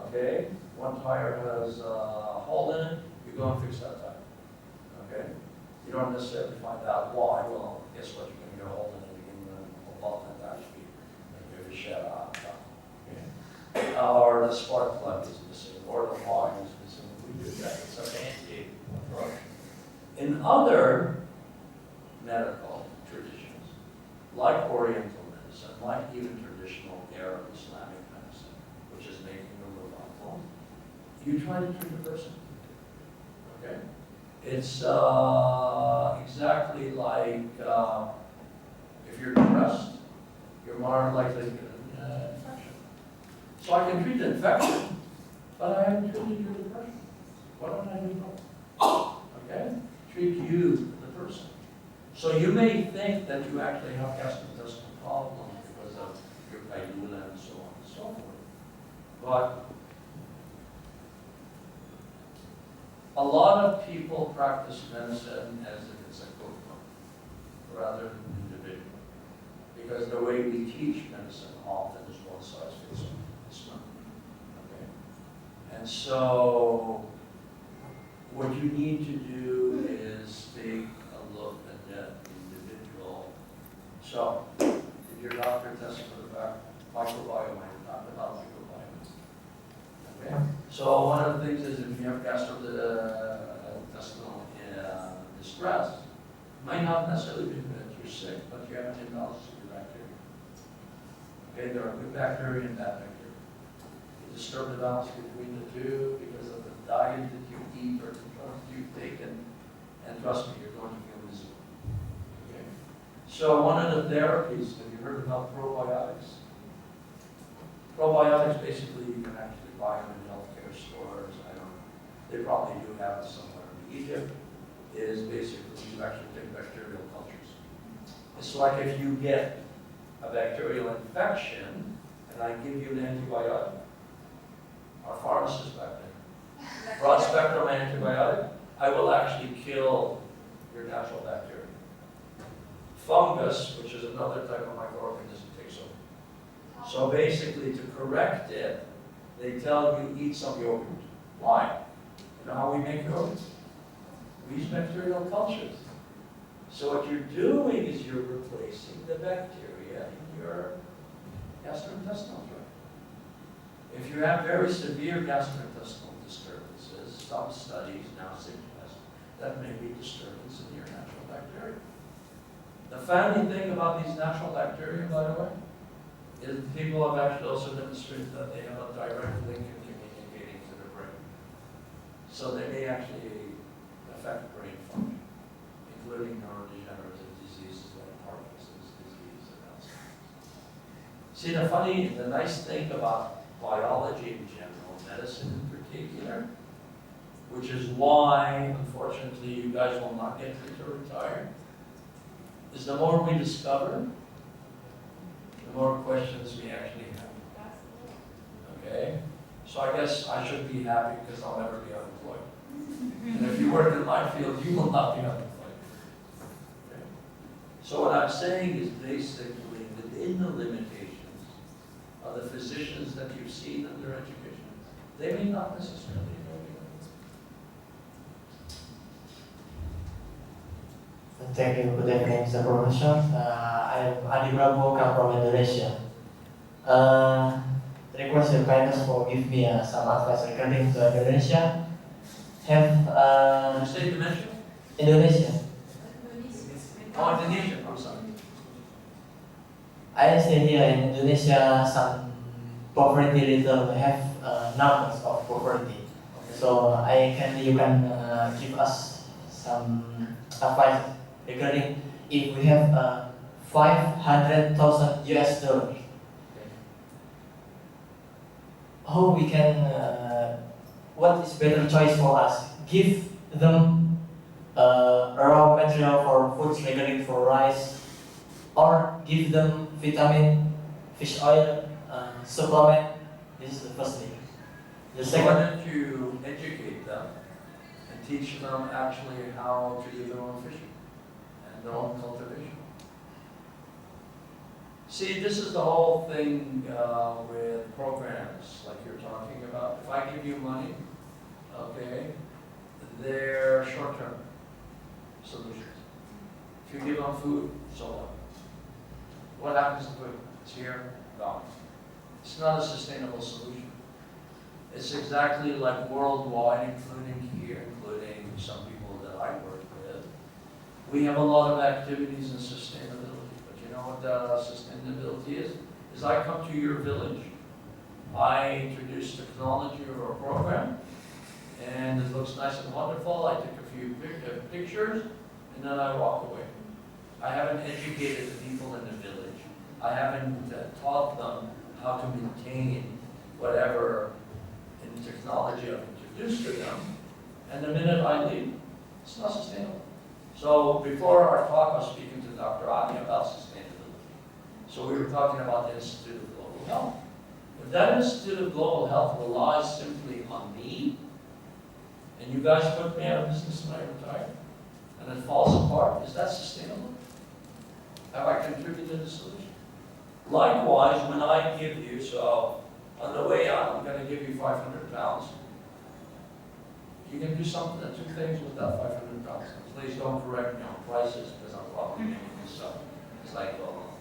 S2: okay? One tire has a hole in it, you go and fix that tire. Okay? You don't necessarily find out why. Well, guess what? You're going to get a hole in it again and about that speed. And give a shut out. Okay? Or the spark plug is missing, or the log is missing. We do that. It's a band-aid approach. In other medical traditions, like Oriental medicine, like even traditional Arab Islamic medicine, which is making a robot, you try to treat the person. Okay? It's exactly like if you're depressed, you're more likely to get an infection. So I can treat the infection, but I haven't treated your depression. What don't I do wrong? Okay? Treat you, the person. So you may think that you actually have gastrointestinal problems because of your Kailula and so on and so forth. But a lot of people practice medicine as if it's a cookbook rather than individual. Because the way we teach medicine often is one size fits all. It's not. Okay? And so what you need to do is take a look at that individual. So, did your doctor test for the microbiome? I talked about microbiome. Okay? So one of the things is if you have gastrointestinal distress, it might not necessarily be that you're sick, but you have an imbalance of your bacteria. Okay, there are good bacteria and bad bacteria. You disturb the balance between the two because of the diet that you eat or the drugs you've taken, and trust me, you're going to feel miserable. Okay? So one of the therapies, have you heard about probiotics? Probiotics, basically, you can actually buy them in healthcare stores. I don't know. They probably do have it somewhere in Egypt. It is basically you actually take bacterial cultures. It's like if you get a bacterial infection and I give you an antibiotic. Our pharmacist back then. Broad spectrum antibiotic, I will actually kill your natural bacteria. Fungus, which is another type of microorganism, takes over. So basically, to correct it, they tell you eat some yogurt. Why? You know how we make yogurt? We use bacterial cultures. So what you're doing is you're replacing the bacteria in your gastrointestinal tract. If you have very severe gastrointestinal disturbances, some studies now suggest that may be disturbance in your natural bacteria. The funny thing about these natural bacteria, by the way, is people have actually also demonstrated that they have a direct link in communicating to the brain. So they may actually affect brain function, including neurodegenerative diseases like Parkinson's disease and Alzheimer's. See, the nice thing about biology in general, medicine in particular, which is why, unfortunately, you guys will not get to retire, is the more we discover, the more questions we actually have. Okay? So I guess I should be happy because I'll never be unemployed. And if you were to my field, you will not be on the fight. Okay? So what I'm saying is basically within the limitations of the physicians that you've seen in their education, they may not necessarily know you.
S10: Thank you. Good evening, Mr. Professor. I'm Adi Bravo, come from Indonesia. Request your kindness for give me some advice regarding to Indonesia. Have
S2: You say dementia?
S10: Indonesia.
S2: Oh, Indonesia, I'm sorry.
S10: I stay here in Indonesia. Some poverty little have numbers of poverty. So you can give us some advice regarding if we have $500,000 US. How we can, what is better choice for us? Give them raw material for foods regarding for rice, or give them vitamin, fish oil, supplement. This is the first thing. The
S2: So why
S10: second,
S2: don't you educate them and teach them actually how to do their own fishing and their own cultivation? See, this is the whole thing with programs like you're talking about. If I give you money, okay, they're short-term solutions. If you give them food, so what? What happens to food? It's here, gone. It's not a sustainable solution. It's exactly like worldwide, including here, including some people that I work with. We have a lot of activities in sustainability, but you know what sustainability is? Is I come to your village, I introduce technology or a program, and it looks nice and wonderful. I take a few pictures, and then I walk away. I haven't educated the people in the village. I haven't taught them how to maintain whatever in technology I've introduced to them. And the minute I leave, it's not sustainable. So before our talk, I was speaking to Dr. Ani about sustainability. So we were talking about the Institute of Global Health. If that Institute of Global Health relies simply on me, and you guys put me out of business when I retire, and it falls apart, is that sustainable? Have I contributed to the solution? Likewise, when I give you, so on the way out, I'm going to give you 500 pounds. You can do something, two things with that 500 pounds. Please don't correct me on prices because I'm probably making this up. It's like, well,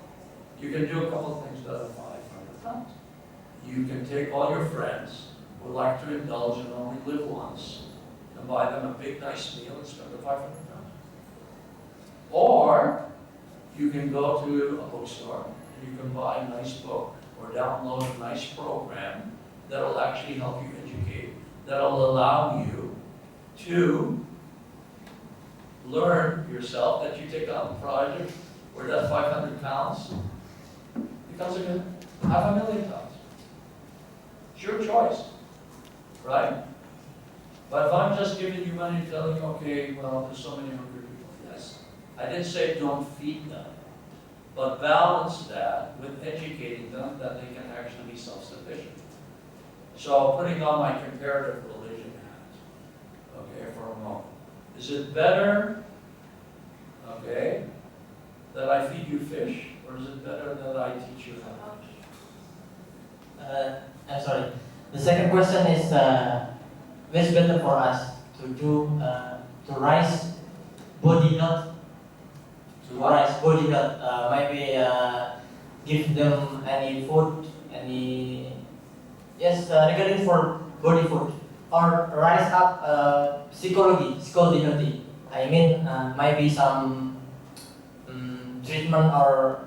S2: you can do a couple of things with that 500 pounds. You can take all your friends who like to indulge and only live once and buy them a big nice meal and spend the 500 pounds. Or you can go to a bookstore and you can buy a nice book or download a nice program that will actually help you educate, that will allow you to learn yourself, that you take on a project where that 500 pounds becomes a $500,000. It's your choice, right? But if I'm just giving you money telling you, okay, well, there's so many hungry people, yes. I didn't say don't feed them, but balance that with educating them that they can actually be self-sufficient. So putting on my comparative religion hat, okay, for a moment. Is it better, okay, that I feed you fish, or is it better that I teach you how to fish?
S10: I'm sorry. The second question is, which better for us to do to rise body not to rise body not maybe give them any food, any regarding for body food, or rise up psychology healthy. I mean maybe some treatment or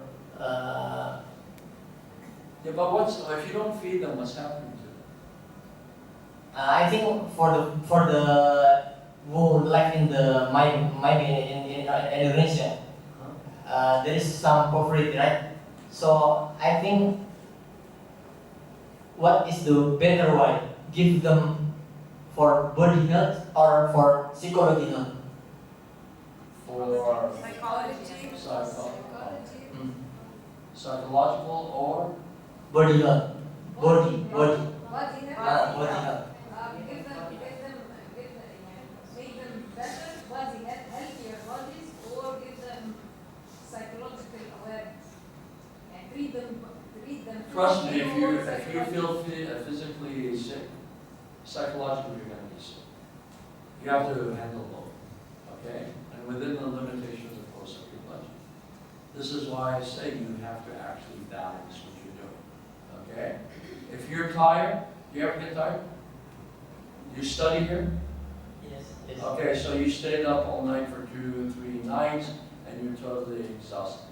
S2: Yeah, but if you don't feed them, what's happening to them?
S10: I think for the who live in the maybe in Indonesia, there is some poverty, right? So I think what is the better way? Give them for body health or for psychology health?
S2: For
S4: Psychology.
S2: psychological or
S10: Body health, body.
S4: Body health.
S10: Body health.
S4: Make them better
S2: trust me, if you feel physically sick, psychologically you're going to be sick. You have to handle both, okay? And within the limitations, of course, of your budget. This is why I say you have to actually balance what you're doing, okay? If you're tired, do you ever get tired? You study here?
S10: Yes. Yes.
S2: Okay, so you stayed up all night for 2 or 3 nights, and you're totally exhausted.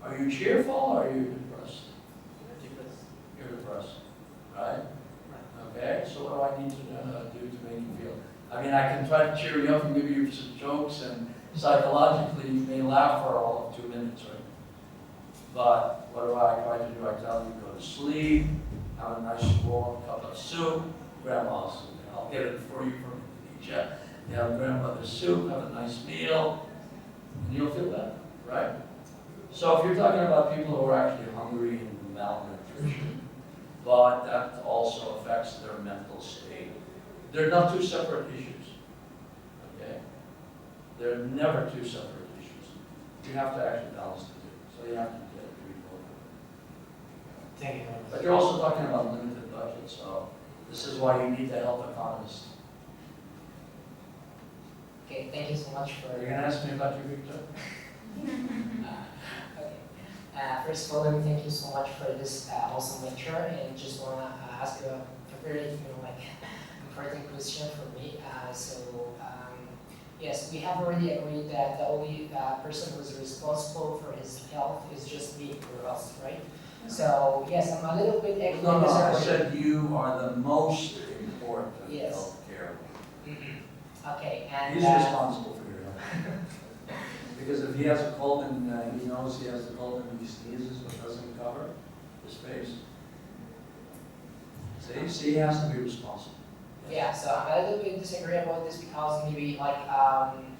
S2: Are you cheerful or are you depressed? You're depressed, right? Okay, so what do I need to do to make you feel? I mean, I can try to cheer you up and give you some jokes, and psychologically you may laugh for all of 2 minutes, right? But what do I try to do? I tell you, go to sleep, have a nice warm cup of soup, grandma's soup. I'll get it for you from Indonesia. You have grandmother's soup, have a nice meal, and you'll feel better, right? So if you're talking about people who are actually hungry and malnutrition, but that also affects their mental state, they're not two separate issues, okay? They're never two separate issues. You have to actually balance the two, so you have to treat both of them.
S10: Thank you.
S2: But you're also talking about limited budget, so this is why you need to help economists.
S11: Okay, thank you so much for.
S2: Are you going to ask me about your big job?
S11: Okay. First of all, let me thank you so much for this awesome lecture, and just want to ask you a very, important question for me. Yes, we have already agreed that the only person who is responsible for his health is just me or us, right? So yes, I'm a little bit actually.
S2: No, I said you are the most important
S11: Yes.
S2: healthcare.
S11: Okay, and
S2: He's responsible for your health. Because if he has a cold and he knows he has the cold and he sneezes but doesn't cover his face, see, he has to be responsible.
S11: Yeah, so I'm a little bit disagree about this because maybe I'm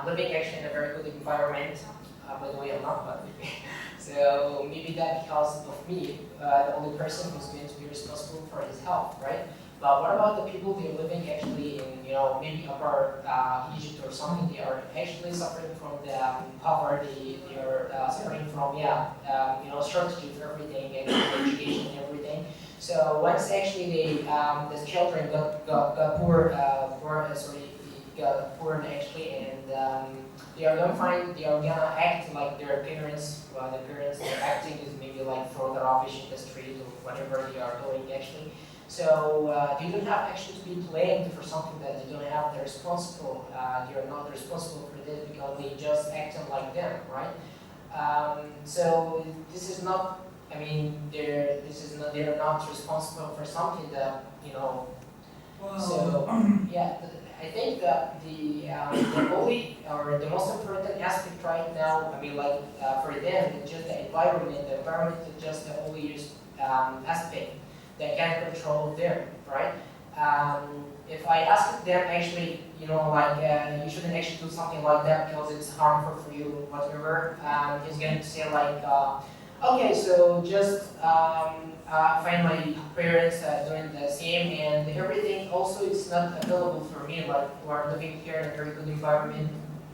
S11: living actually in a very good environment. By the way, I'm not, but maybe. So maybe that because of me, the only person who's going to be responsible for his health, right? But what about the people who are living actually in, maybe upper Egypt or something? They are actually suffering from the poverty. They are suffering from, shortage of everything and education and everything. So once actually the children got poor actually, and they are gonna act like their parents. Well, the parents are acting is maybe like throw the rubbish in the street or whatever they are doing actually. So they don't have actually to be blamed for something that they don't have. They're responsible. They are not responsible for this because they just acting like them, right? So this is not. I mean, they're not responsible for something that
S2: Well,
S11: So yeah, I think that the only or the most important aspect right now, for them, is just the environment. The environment is just the only aspect that can control them, right? If I ask them actually, you shouldn't actually do something like that because it's harmful for you, whatever, he's going to say okay, so just find my parents doing the same, and everything also it's not available for me, we're living here in a very good environment,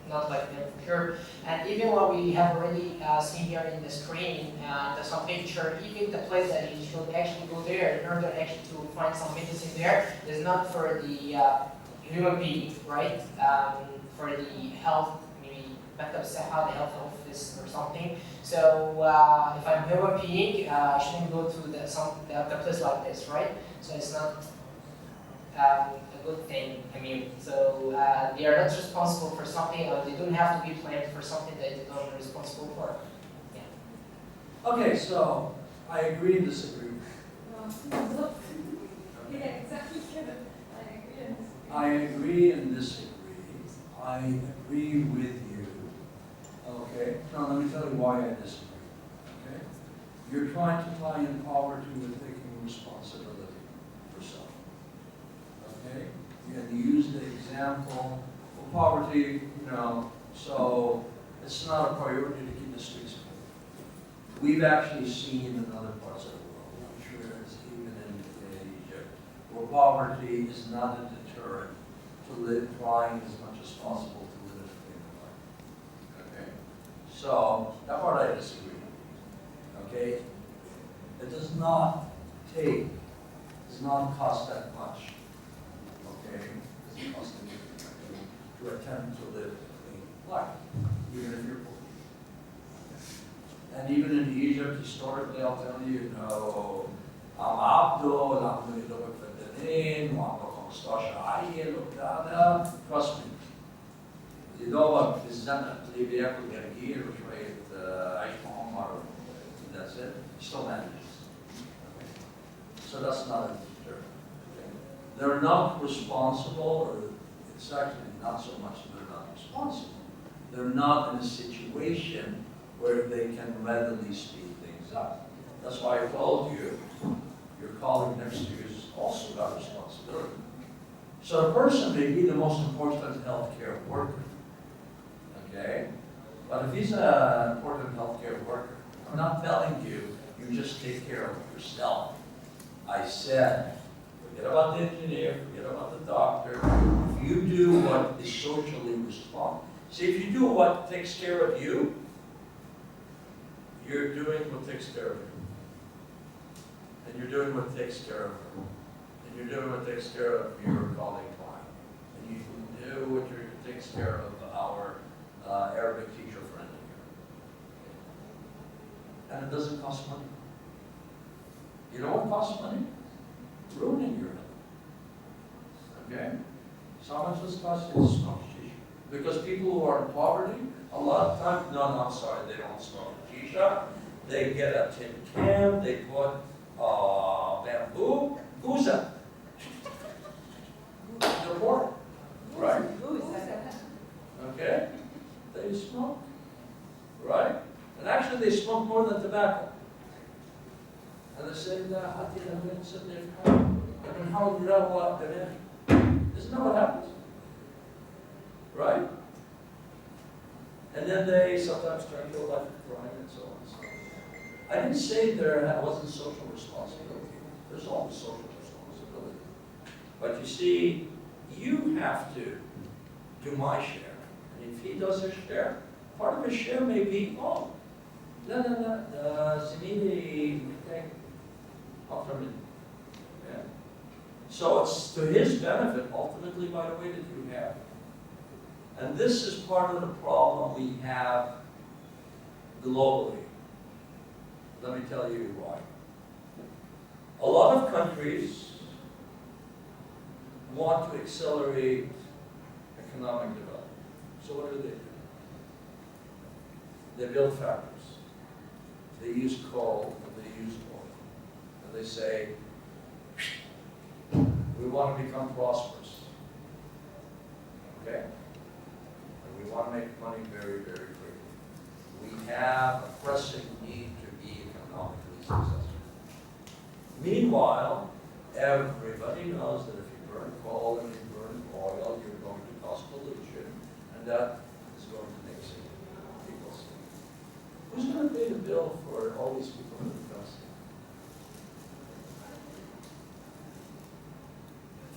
S11: not like them for sure. And even what we have already seen here in the screen, some picture, even the place that you should actually go there in order actually to find some medicine there is not for the human being, right? For the health, maybe Maktab Saha, the health office or something. So if I'm a human being, I shouldn't go to the place like this, right? So it's not a good thing. So they are not responsible for something, or they don't have to be blamed for something that they don't responsible for. Yeah.
S2: okay, so I agree and disagree.
S1: Yeah, exactly.
S2: I agree and disagree. I agree with you. Okay, now let me tell you why I disagree. Okay, you're trying to tie in poverty with taking responsibility for self. Okay, and you use the example of poverty, so it's not a priority to keep the streets clean. We've actually seen in other parts of the world, I'm sure it's even in Egypt, where poverty is not a deterrent to live, trying as much as possible to live a clean life. Okay, so that part I disagree with. Okay? It does not cost that much. Okay? It doesn't cost anything to attempt to live a clean life, even if you're poor. And even in Egypt, historically, I'll tell you, you know, I'm Abdo, and I'm going to look for the name, I'm going to look. Trust me. You know what? بالزمن اللي بياكل جرجير وشوية عيش محمر, that's it. Still manages. So that's not a deterrent. Okay? They're not responsible, or it's actually not so much that they're not responsible. They're not in a situation where they can readily speed things up. That's why I told you, your colleague next to you has also got responsibility. So a person may be the most important healthcare worker, okay? But if he's an important healthcare worker, I'm not telling you, you just take care of yourself. I said, forget about the engineer, forget about the doctor. If you do what is socially responsible, see, if you do what takes care of you, you're doing what takes care of you. And you're doing what takes care of her. And you're doing what takes care of your colleague client. And you do what takes care of our Arabic teacher friend here. And it doesn't cost money. You know what costs money? Ruining your health. Okay? So how much does it cost you to smoke shisha? Because people who are in poverty, a lot of times, no, I'm sorry, they don't smoke shisha. They get a tin can, they put bamboo, guza. They're poor, right? Okay? They smoke, right? And actually they smoke more than tobacco. And they say, isn't that what happens? Right? And then they sometimes try to kill life of crime and so on and so on. I didn't say there wasn't social responsibility. There's always social responsibility. But you see, you have to do my share. And if he does his share, part of his share may be, oh, زميلي محتاج أكتر مني. Yeah. So it's to his benefit, ultimately, by the way that you have. And this is part of the problem we have globally. Let me tell you why. A lot of countries want to accelerate economic development. So what do? They build factories. They use coal and they use oil. And they say, we want to become prosperous. Okay? And we want to make money very, very quickly. We have a pressing need to be economically successful. Meanwhile, everybody knows that if you burn coal and you burn oil, you're going to cause pollution, and that is going to make people sick. Who's going to pay the bill for all these people in the country?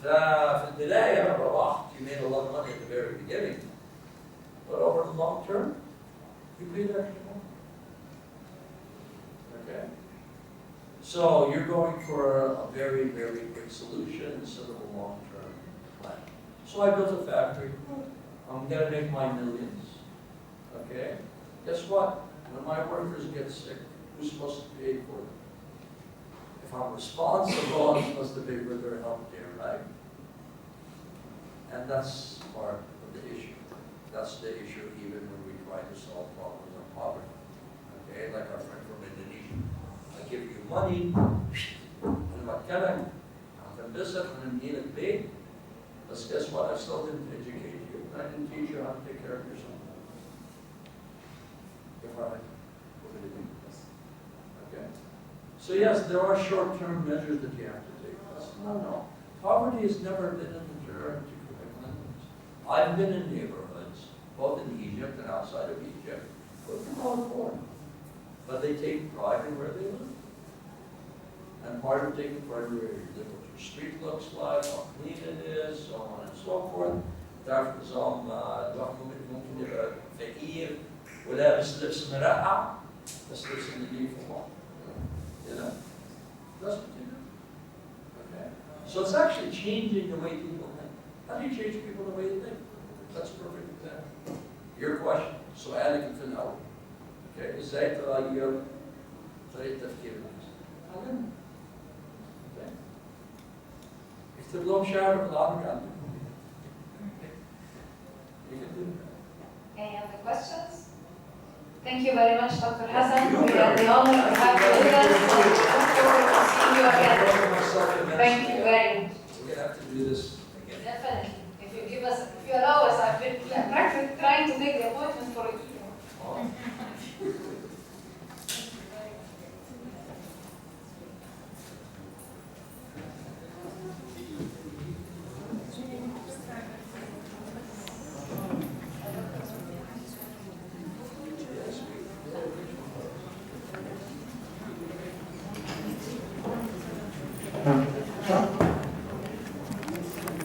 S2: في البداية أنا روحت, you made a lot of money at the very beginning, but over the long term, you paid extra more. Okay? So you're going for a very, very quick solution instead of a long-term plan. So I built a factory. I'm going to make my millions. Okay? Guess what? When my workers get sick, who's supposed to pay for them? If I'm responsible, I'm supposed to pay for their health care, right? And that's part of the issue. That's the issue even when we try to solve problems of poverty. Okay? Like our friend from Indonesia. I give you money, and what can I? I'm visit and need a pay. But guess what? I still didn't educate you. I didn't teach you how to take care of yourself. Okay? So yes, there are short-term measures that you have to take. No. Poverty has never been an deterrent to cleanliness. I've been in neighborhoods, both in Egypt and outside of Egypt, where people are poor. But they take pride in where they live. And part of taking pride in where you live, what your street looks like, how clean it is, so on and so forth. تعرف نظام الواحد ممكن يبقى فقير ولابس لبس مرقع just lives in the need for one. You know? That's what you do. Okay? So it's actually changing the way people think. How do you change people the way they think? That's a perfect example. Your question, سؤالك في الأول. Okay? إزاي تغير طريقة تفكير الناس؟ علمهم. Okay? اكتب لهم شعر بالعربي عندك. You can do that.
S4: Any other questions? Thank you very much, Dr. Hassan. We are the honor to have you with us. Look forward to seeing you again. Thank you.